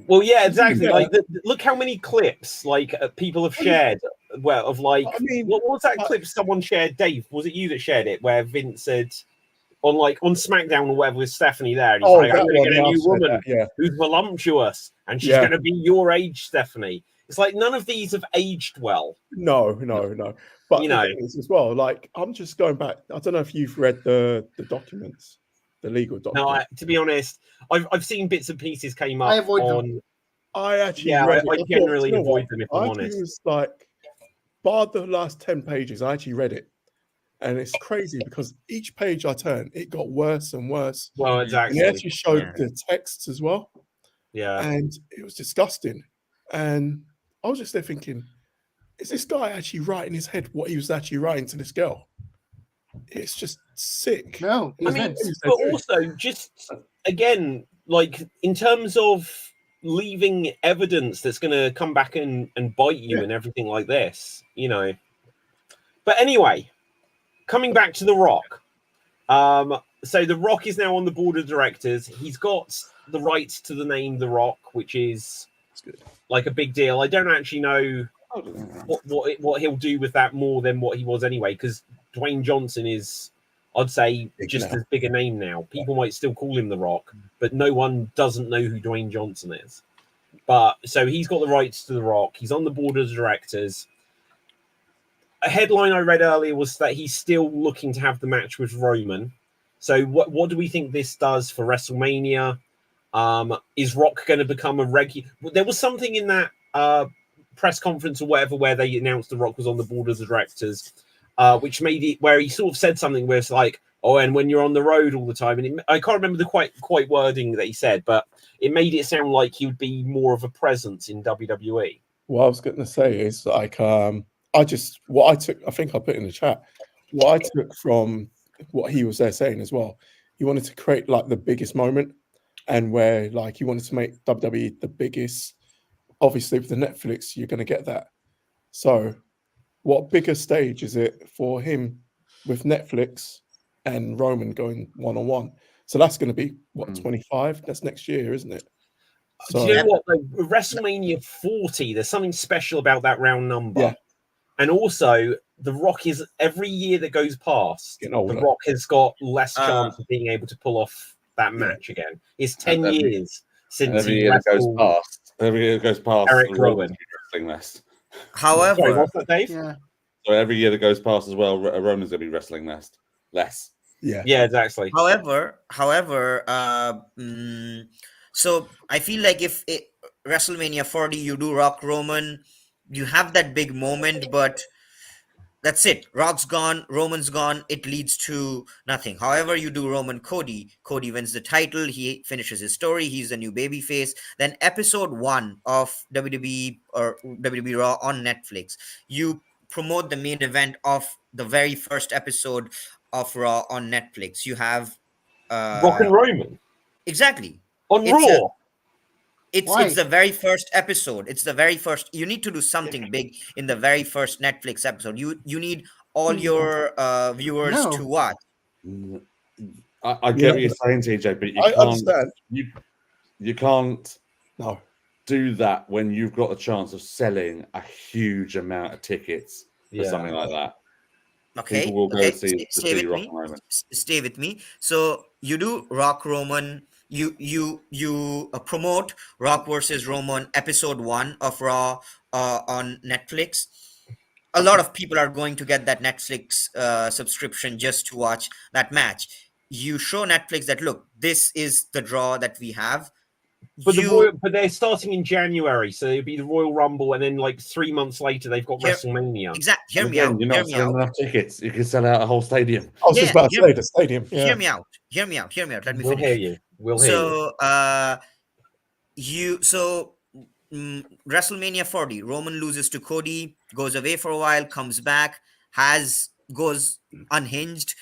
Well, yeah, exactly. Yeah. Like, look how many clips like people have shared. Well, of like, what was that clip someone shared? Dave, was it you that shared it? Where Vince said on SmackDown or whatever with Stephanie there, and he's like, "I'm going to get a new woman who's voluptuous, and she's going to be your age, Stephanie." It's like none of these have aged well. No. But You the know. thing is as well, like I'm just going back. I don't know if you've read the documents, the legal No, documents. to be honest, I've seen bits and pieces came I up avoid them. on. I actually Yeah, read I it. generally you know avoid what? them if I I'm actually honest. was like, bar the last 10 pages, I actually read it. And it's crazy because each page I turned, it got worse and worse. Well, And exactly. they actually showed Yeah. the texts as well. Yeah. And it was disgusting. And I was just there thinking, is this guy actually writing his head what he was actually writing to this girl? It's just sick. No, I mean, but also just again, like in terms of leaving evidence that's going to come back and bite you and everything like this, you know. But anyway, coming back to The Rock. So The Rock is now on the board of directors. He's got the rights to the name The Rock, which is like a big deal. I don't actually know what he'll do with that more than what he was anyway, because Dwayne Johnson is, I'd say, just as big a name now. People might still call him The Rock, but no one doesn't know who Dwayne Johnson is. But so he's got the rights to The Rock. He's on the board of directors. A headline I read earlier was that he's still looking to have the match with Roman. So what do we think this does for WrestleMania? Is Rock going to become a regular? There was something in that press conference or whatever where they announced The Rock was on the board of the directors, which made it where he sort of said something where it's like, oh, and when you're on the road all the time, and I can't remember the quite wording that he said, but it made it sound like he would be more of a presence in WWE. What I was going to say is like, I think I put in the chat, what I took from what he was there saying as well, he wanted to create like the biggest moment, and where like he wanted to make WWE the biggest. Obviously, with the Netflix, you're going to get that. So, what bigger stage is it for him with Netflix and Roman going one-on-one? So that's going to be what 25? That's next year, isn't it? So, do you know what? Like, WrestleMania 40, there's something special about that round number. Yeah. And also, The Rock is every year that goes past, The Rock has got less chance of being able to pull off that match again. It's 10 years since every year that goes past. Every year that goes past, Eric Rowan wrestling less. However, sorry, what's that, Dave? Yeah. So every year that goes past as well, Roman's going to be wrestling less. Yeah, exactly. However, so I feel like if WrestleMania 40, you do Rock Roman, you have that big moment, but that's it. Rock's gone, Roman's gone. It leads to nothing. However, you do Roman Cody. Cody wins the title. He finishes his story. He's the new babyface. Then episode 1 of WWE or WWE Raw on Netflix, you promote the main event of the very first episode of Raw on Netflix. You have Rock and Roman exactly on Raw. It's the very first episode. It's the very first. You need to do something big in the very first Netflix episode. You need all your viewers to watch. I get what you're saying, TJ, but you can't. Understand. You can't do that when you've got a chance of selling a huge amount of tickets for something like that. Okay, people will go see Rock and Roman. Stay with me. So you do Rock Roman. You promote Rock versus Roman episode 1 of Raw on Netflix. A lot of people are going to get that Netflix subscription just to watch that match. You show Netflix that, look, this is the draw that we have. But but they're starting in January, so it'll be the Royal Rumble, and then like 3 months later they've got WrestleMania. Exactly. Hear me out. You're not selling enough tickets. You can sell out a whole stadium. I was just about to say the stadium. Yeah. Hear me out. Let me finish. Hear you. We'll hear you. WrestleMania 40, Roman loses to Cody, goes away for a while, comes back, goes unhinged,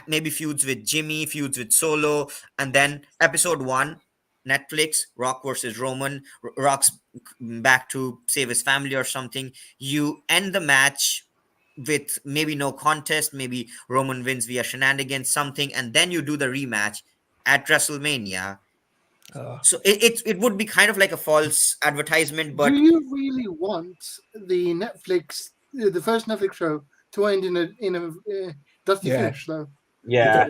maybe feuds with Jimmy, feuds with Solo, and then episode 1, Netflix, Rock versus Roman, Rock's back to save his family or something. You end the match with maybe no contest, maybe Roman wins via shenanigans, something, and then you do the rematch at WrestleMania. So it would be kind of like a false advertisement, but do you really want the first Netflix show to end in a dusty finish though? Yeah,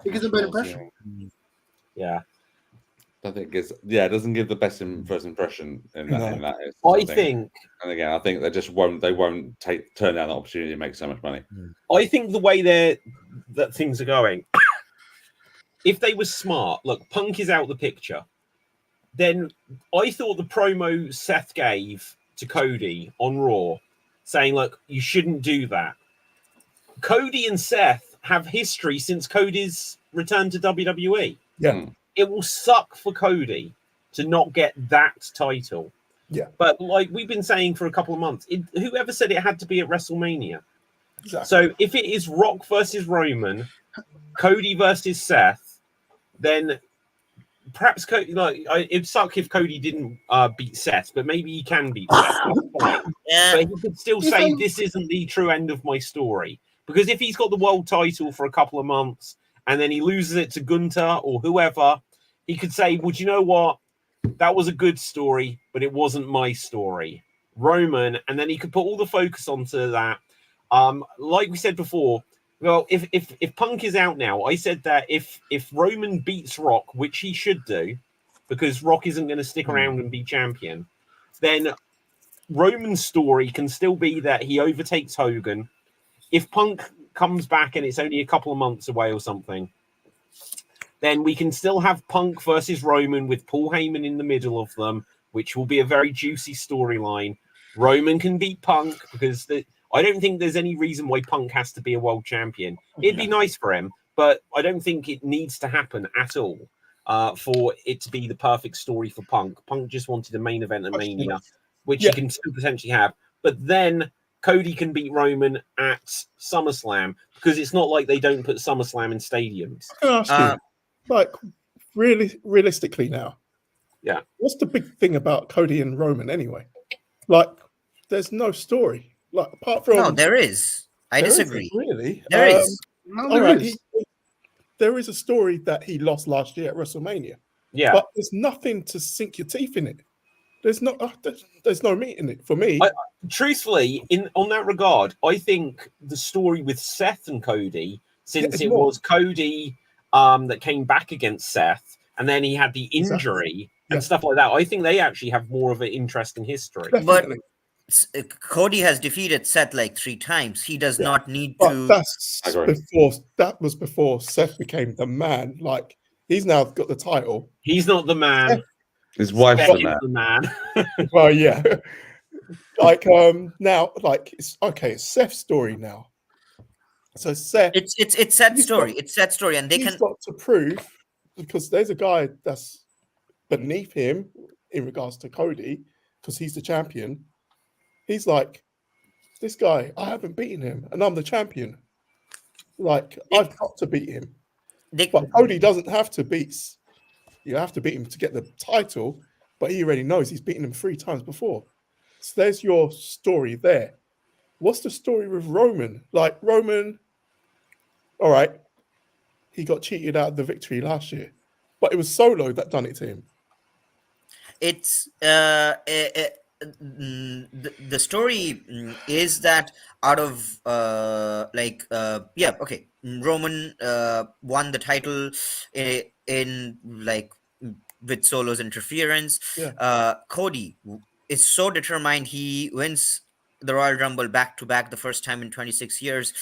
it gives a better impression. Yeah. I think it doesn't give the best first impression in that. No. In that instance, I think and again, I think they just won't. They won't turn down the opportunity to make so much money. the way that things are going, if they were smart, look, Punk is out the picture. Then I thought the promo Seth gave to Cody on Raw, saying, "Look, you shouldn't do that." Cody and Seth have history since Cody's return to WWE. Yeah. It will suck for Cody to not get that title. Yeah. But like we've been saying for a couple of months, whoever said it had to be at WrestleMania? Exactly. So if it is Rock versus Roman, Cody versus Seth, then perhaps Cody, it'd suck if Cody didn't beat Seth, but maybe he can beat Seth. Yeah. But he could still say this isn't the true end of my story. Because if he's got the world title for a couple of months and then he loses it to Gunter or whoever, he could say, well, do you know what? That was a good story, but it wasn't my story. Roman, and then he could put all the focus onto that. Like we said before, well, if Punk is out now, I said that if Roman beats Rock, which he should do, because Rock isn't going to stick around and be champion, then Roman's story can still be that he overtakes Hogan. If Punk comes back and it's only a couple of months away or something, then we can still have Punk versus Roman with Paul Heyman in the middle of them, which will be a very juicy storyline. Roman can beat Punk because I don't think there's any reason why Punk has to be a world champion. It'd be nice for him, but I don't think it needs to happen at all for it to be the perfect story for Punk. Punk just wanted a main event at Mania, which he can still potentially have. But then Cody can beat Roman at SummerSlam because it's not like they don't put SummerSlam in stadiums. I can ask you, like, realistically now, Yeah. what's the big thing about Cody and Roman anyway? Like, there's no story. Like, apart from No, there is. I there disagree. isn't, really. There is. No, All there right, is. there is a story that he lost last year at WrestleMania. Yeah. But there's nothing to sink your teeth in it. There's no meat in it for me. Truthfully, on that regard, I think the story with Seth and Cody, since it more. was Cody that came back against Seth, and then he had the injury and stuff like that, I think they actually have more of an interesting history. Definitely. But Cody has defeated Seth like 3 times. He does not need But to. that was before Seth became the man. Like, he's now got the title. He's not the man. His wife's Seth the is man. the man. Well, yeah. Like, now, like, it's Seth's story now. So Seth, It's Seth's he's story. got- It's Seth's story, and they he's can. got to prove, because there's a guy that's beneath him in regards to Cody, because he's the champion. He's like, this guy, I haven't beaten him, and I'm the champion. Like, I've got to beat him. But Cody doesn't have to beat. You have to beat him to get the title, but he already knows he's beaten him 3 times before. So there's your story there. What's the story with Roman? Like, Roman, all right, he got cheated out of the victory last year, but it was Solo that done it to him. It's the story is that out of Roman won the title in like with Solo's interference. Cody is so determined. He wins the Royal Rumble back to back, the first time in 26 years.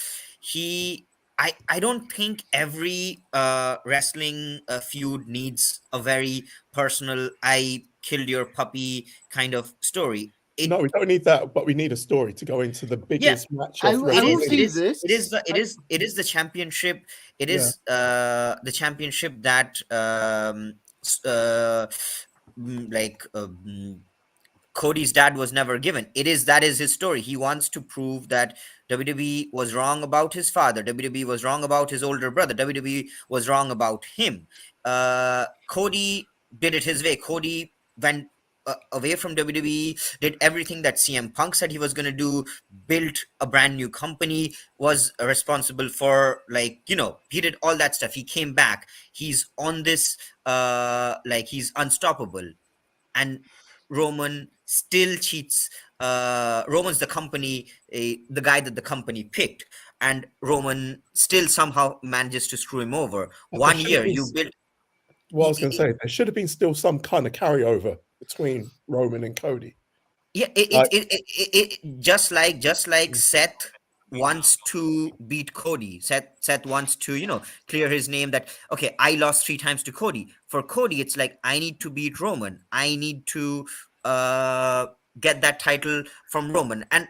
I don't think every wrestling feud needs a very personal, I killed your puppy kind of story. No, we don't need that, but we need a story to go into the biggest match of wrestling. It is the championship. It is the championship that Cody's dad was never given. That is his story. He wants to prove that WWE was wrong about his father. WWE was wrong about his older brother. WWE was wrong about him. Cody did it his way. Cody went away from WWE, did everything that CM Punk said he was going to do, built a brand new company, was responsible for, he did all that stuff. He came back. He's on this, he's unstoppable. And Roman still cheats. Roman's the company, the guy that the company picked, and Roman still somehow manages to screw him over. 1 year, you built. What I was going to say, there should have been still some kind of carryover between Roman and Cody. Yeah, just like Seth wants to beat Cody. Seth wants to clear his name that okay, I lost 3 times to Cody. For Cody, it's like I need to beat Roman. I need to get that title from Roman. And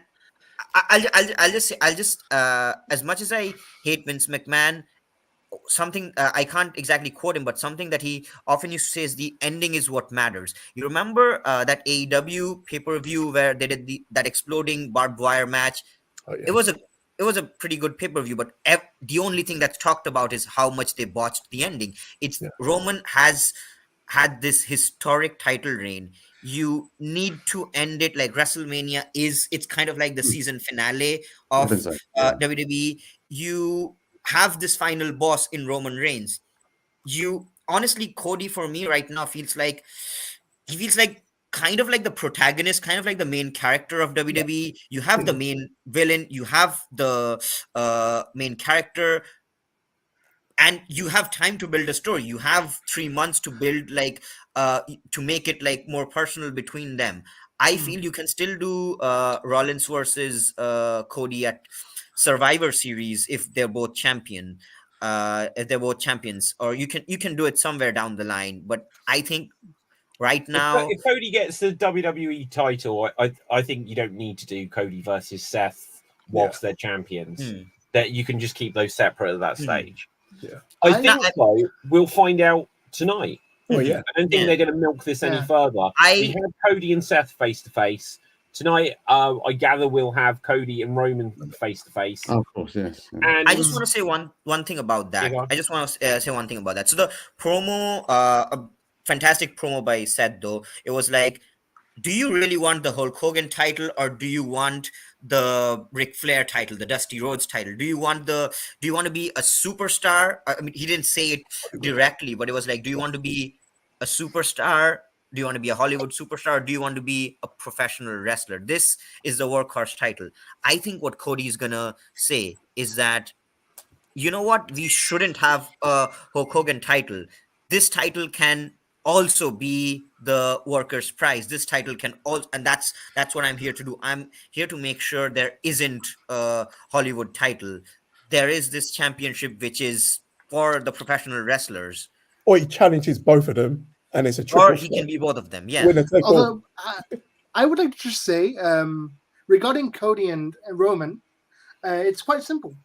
I'll just say as much as I hate Vince McMahon, something I can't exactly quote him, but something that he often used to say is the ending is what matters. You remember that AEW pay-per-view where they did that exploding barbed wire match? Oh, yeah. It was a pretty good pay-per-view, but the only thing that's talked about is how much they botched the ending. It's Roman has had this historic title reign. You need to end it like WrestleMania is. It's kind of like the season finale of WWE. You have this final boss in Roman Reigns. You honestly, Cody for me right now feels like kind of like the protagonist, kind of like the main character of WWE. You have the main villain, you have the main character, and you have time to build a story. You have 3 months to build to make it like more personal between them. I feel you can still do Rollins versus Cody at Survivor Series if they're both champions, or you can do it somewhere down the line. But I think right now, if Cody gets the WWE title, I think you don't need to do Cody versus Seth whilst they're champions. That you can just keep those separate at that stage. Yeah, I think though we'll find out tonight. Oh yeah, I don't think they're going to milk this any further. We had Cody and Seth face to face tonight. I gather we'll have Cody and Roman face to face. Of course, yes. And I just want to say one thing about that. I just want to say one thing about that. So the promo, a fantastic promo by Seth, though. It was like, do you really want the Hulk Hogan title, or do you want the Ric Flair title, the Dusty Rhodes title? Do you want to be a superstar? I mean, he didn't say it directly, but it was like, do you want to be a superstar? Do you want to be a Hollywood superstar? Or do you want to be a professional wrestler? This is the workhorse title. I think what Cody is gonna say is that, you know what, we shouldn't have a Hulk Hogan title. This title can also be the workers' prize. This title can also, and that's what I'm here to do. I'm here to make sure there isn't a Hollywood title. There is this championship which is for the professional wrestlers. Or he challenges both of them, and it's a triple. Or he can be both of them. Yeah. Although I would like to just say, regarding Cody and Roman, it's quite simple.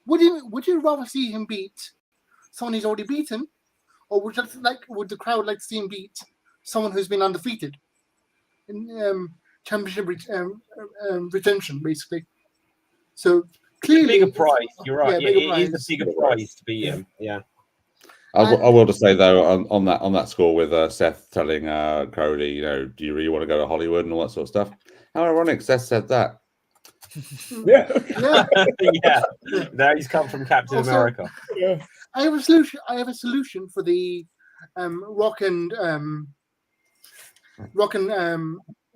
Would you rather see him beat someone he's already beaten, or would the crowd like to see him beat someone who's been undefeated in championship retention, basically? So clearly, bigger prize. You're right. Yeah, it is a bigger prize to beat him. Yeah. I will just say though on that score with Seth telling Cody, do you really want to go to Hollywood and all that sort of stuff? How ironic Seth said that. Yeah. Now he's come from Captain America. Yeah. I have a solution for the Rock and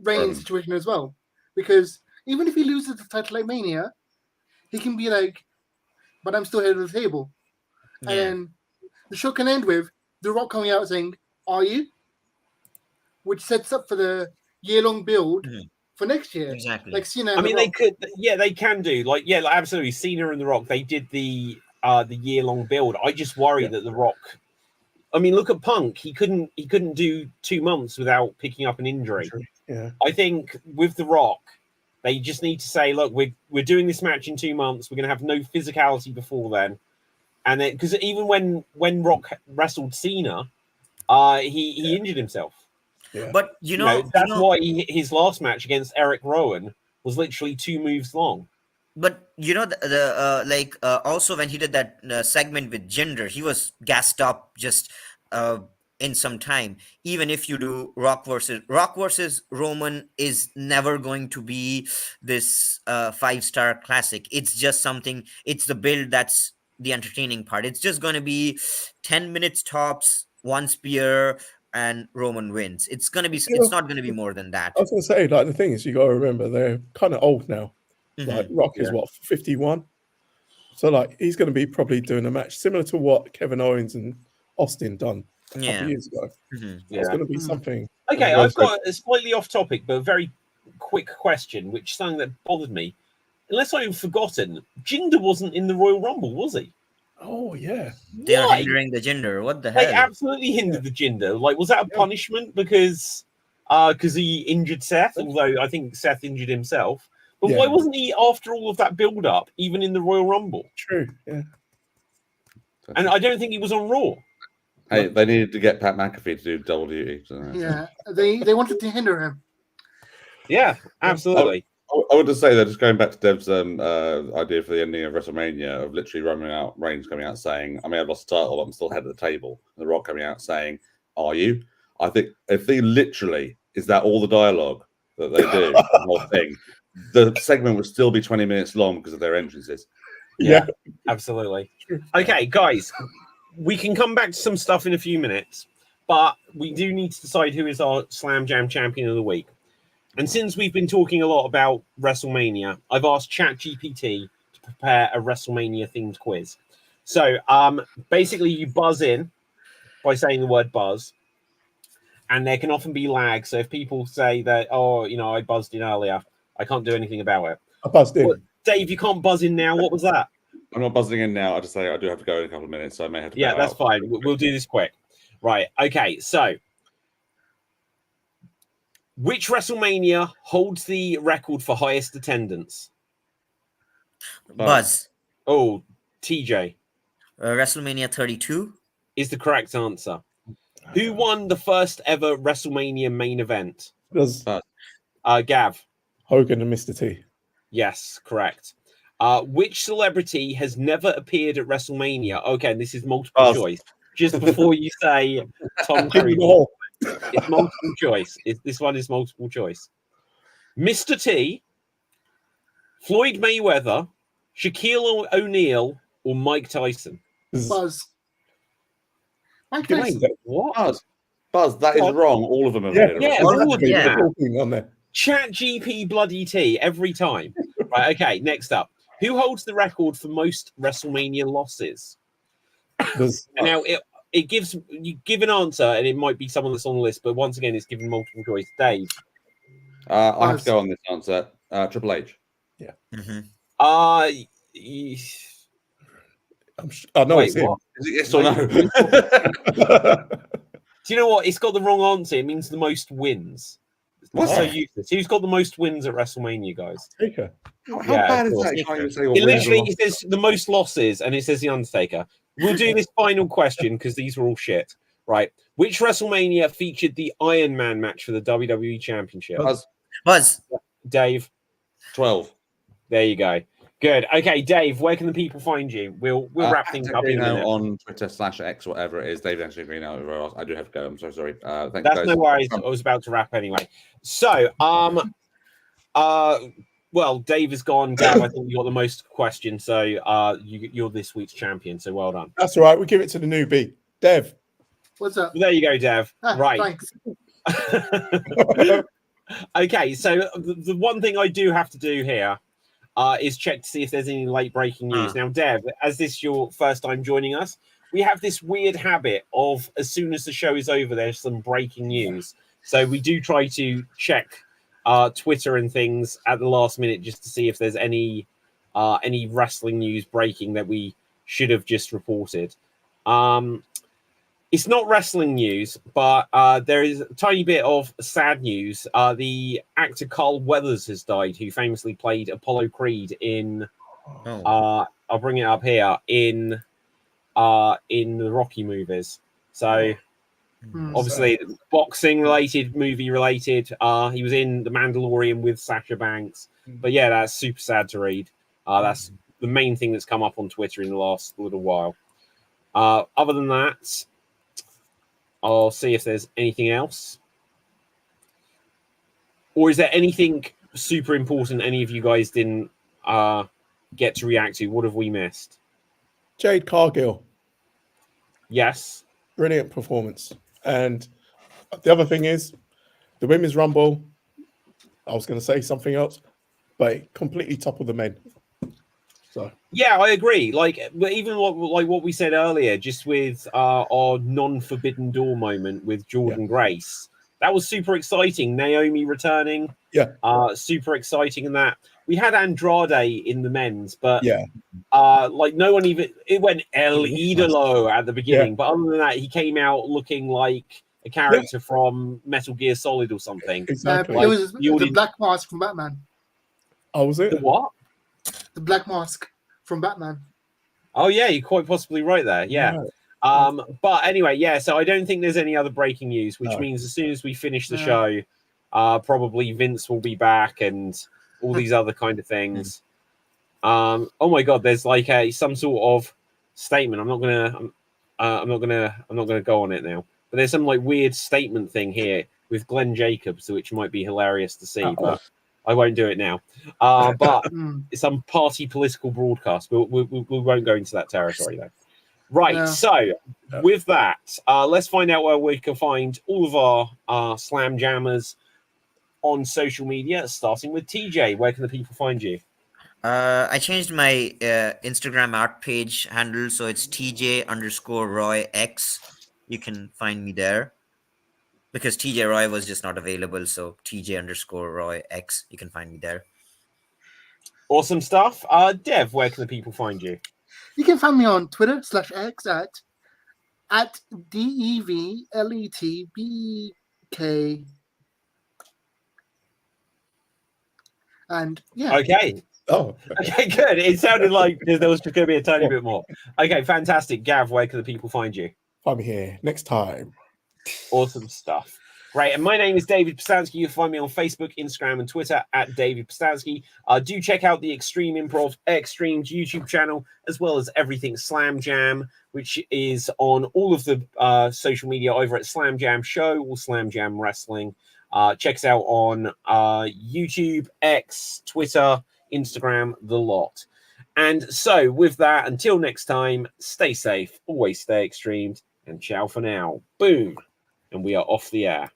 Reigns situation as well, because even if he loses the title at Mania, he can be like, "But I'm still head of the table," and the show can end with The Rock coming out saying, "Are you?" which sets up for the year-long build for next year. Exactly. Like Cena. I mean, they could. Yeah, they can do. Absolutely. Cena and The Rock. They did the year-long build. I just worry that The Rock. I mean, look at Punk. He couldn't do 2 months without picking up an injury. Yeah. I think with The Rock, they just need to say, look, we're doing this match in 2 months. We're going to have no physicality before then. And then, because even when Rock wrestled Cena, he injured himself. Yeah. But that's why his last match against Eric Rowan was literally 2 moves long. But also when he did that segment with Jinder, he was gassed up just in some time. Even if you do Rock versus Roman is never going to be this 5-star classic. It's just something. It's the build that's the entertaining part. It's just going to be 10 minutes tops, 1 spear, and Roman wins. It's going to be. It's not going to be more than that. I was going to say, the thing is, you got to remember they're kind of old now. Like Rock is 51, so he's going to be probably doing a match similar to what Kevin Owens and Austin done a couple Yeah. of years ago. Mhm. It's going to be Mm. something. Okay, everyone I've got a slightly off topic, but a very quick question, which is something that bothered me. Unless I've forgotten, Jinder wasn't in the Royal Rumble, was he? Oh yeah. They are Why? hindering the gender. What the They hell? absolutely hindered the Jinder. Like, was that a Yeah. punishment because he injured Seth? Although I think Seth injured himself. But Yeah. why wasn't he, after all of that build-up, even in the Royal Rumble? True. Yeah. And I don't think he was on Raw. Hey, they needed to get Pat McAfee to do double duty. So. Yeah, they wanted to hinder him. Yeah, absolutely. I would just say that, just going back to Dev's idea for the ending of WrestleMania, of literally running out, Reigns coming out saying, I mean, I've lost the title, but I'm still head of the table. And The Rock coming out saying, are you? I think if they literally, is that all the dialogue that they do, the whole thing, the segment would still be 20 minutes long because of their entrances. Yeah, absolutely. Okay, guys, we can come back to some stuff in a few minutes, but we do need to decide who is our Slam Jam champion of the week. And since we've been talking a lot about WrestleMania, I've asked ChatGPT to prepare a WrestleMania themed quiz. So basically you buzz in by saying the word buzz, and there can often be lag. So if people say that, oh, you know, I buzzed in earlier, I can't do anything about it. I buzzed in. Well, Dave, you can't buzz in now. What was that? I'm not buzzing in now. I just say I do have to go in a couple of minutes, so I may have to. Yeah, bow that's out. fine. We'll do this quick. Right. Okay. So, which WrestleMania holds the record for highest attendance? Buzz. Oh, TJ WrestleMania 32. is the correct answer. Who won the first ever WrestleMania main event? Does Gav. Hogan and Mr. T. Yes, correct. Which celebrity has never appeared at WrestleMania? Okay, this is multiple choice. Just before you say Tom Cruise, it's multiple choice. This one is multiple choice. Mr. T, Floyd Mayweather, Shaquille O'Neal, or Mike Tyson? Buzz. Mike Wait, Tyson. what? Buzz, that is wrong. All of them have appeared. Yeah, All of all them, of yeah. them. On there. Chat GP bloody T every time. Right, okay, next up. Who holds the record for most WrestleMania losses? Now, it gives you give an answer, and it might be someone that's on the list, but once again, it's given multiple choice. Dave. I have to go on this answer. Triple H. Yeah. Mm-hmm. I know wait, it's him. what? Is it yes or no? Do you know what? It's got the wrong answer. It means the most wins. What? So useless. Who's got the most wins at WrestleMania, guys? Taker. How bad is that? You can't even say what It wins or literally says the most losses, and it says the Undertaker. We'll do this final question because these were all shit. Right. Which WrestleMania featured the Iron Man match for the WWE Championship? Buzz. Dave. 12. There you go. Good. Okay, Dave, where can the people find you? We'll wrap things up in a minute. On Twitter /X, whatever it is. David Anthony I do have to go. I'm so sorry. Thanks, That's guys. no worries. I was about to wrap anyway. So, well, Dave is gone. Gav, I think you got the most questions. So, you're this week's champion. So, well done. That's all right. We give it to the newbie, Dev. What's up? There you go, Dev. Right. Thanks. Okay, so the one thing I do have to do here is check to see if there's any late breaking news. Now, Dev, as this is your first time joining us, we have this weird habit of as soon as the show is over, there's some breaking news. So we do try to check Twitter and things at the last minute just to see if there's any wrestling news breaking that we should have just reported. It's not wrestling news, but there is a tiny bit of sad news. The actor Carl Weathers has died, who famously played Apollo Creed in. I'll bring it up here in the Rocky movies. So obviously, boxing related, movie related. He was in The Mandalorian with Sasha Banks. But yeah, that's super sad to read. That's the main thing that's come up on Twitter in the last little while. Other than that, I'll see if there's anything else. Or is there anything super important any of you guys didn't get to react to? What have we missed? Jade Cargill. Yes. Brilliant performance. And the other thing is, the Women's Rumble, I was going to say something else, but it completely toppled the men. So yeah, I agree. Like, but even like what we said earlier, just with our non-forbidden door moment with Jordan Grace, that was super exciting. Naomi returning, super exciting. And that we had Andrade in the men's, but like no one even it went El Idolo at the beginning, but other than that, he came out looking like a character from Metal Gear Solid or something. Exactly. It was the Black Mask from Batman. Oh, was it? The what? The Black Mask from Batman. Oh yeah, you're quite possibly right there. Yeah. Right. But anyway, yeah, so I don't think there's any other breaking news, which means as soon as we finish the show, probably Vince will be back and all these other kind of things. Oh my god, there's like some sort of statement. I'm not gonna go on it now. But there's some like weird statement thing here with Glenn Jacobs, which might be hilarious to see, but I won't do it now. But it's some party political broadcast. We won't go into that territory though. Right, so with that, let's find out where we can find all of our Slam Jammers on social media, starting with TJ. Where can the people find you? I changed my Instagram art page handle, so it's TJ_RoyX. You can find me there. Because TJ Roy was just not available, so TJ_RoyX. You can find me there. Awesome stuff. Dev, where can the people find you? You can find me on Twitter /X at DEVLETBK. And okay. Oh, okay, good. It sounded like there was just going to be a tiny bit more. Okay, fantastic. Gav, where can the people find you? Find me here next time. Awesome stuff. Right, and my name is David Postansky. You'll find me on Facebook, Instagram, and Twitter at David Postansky. Do check out the Extreme Improv Extremes YouTube channel, as well as everything Slam Jam, which is on all of the social media over at Slam Jam Show or Slam Jam Wrestling. Check us out on YouTube, X, Twitter, Instagram, the lot. And so, with that, until next time, stay safe, always stay extremed, and ciao for now. Boom. And we are off the air.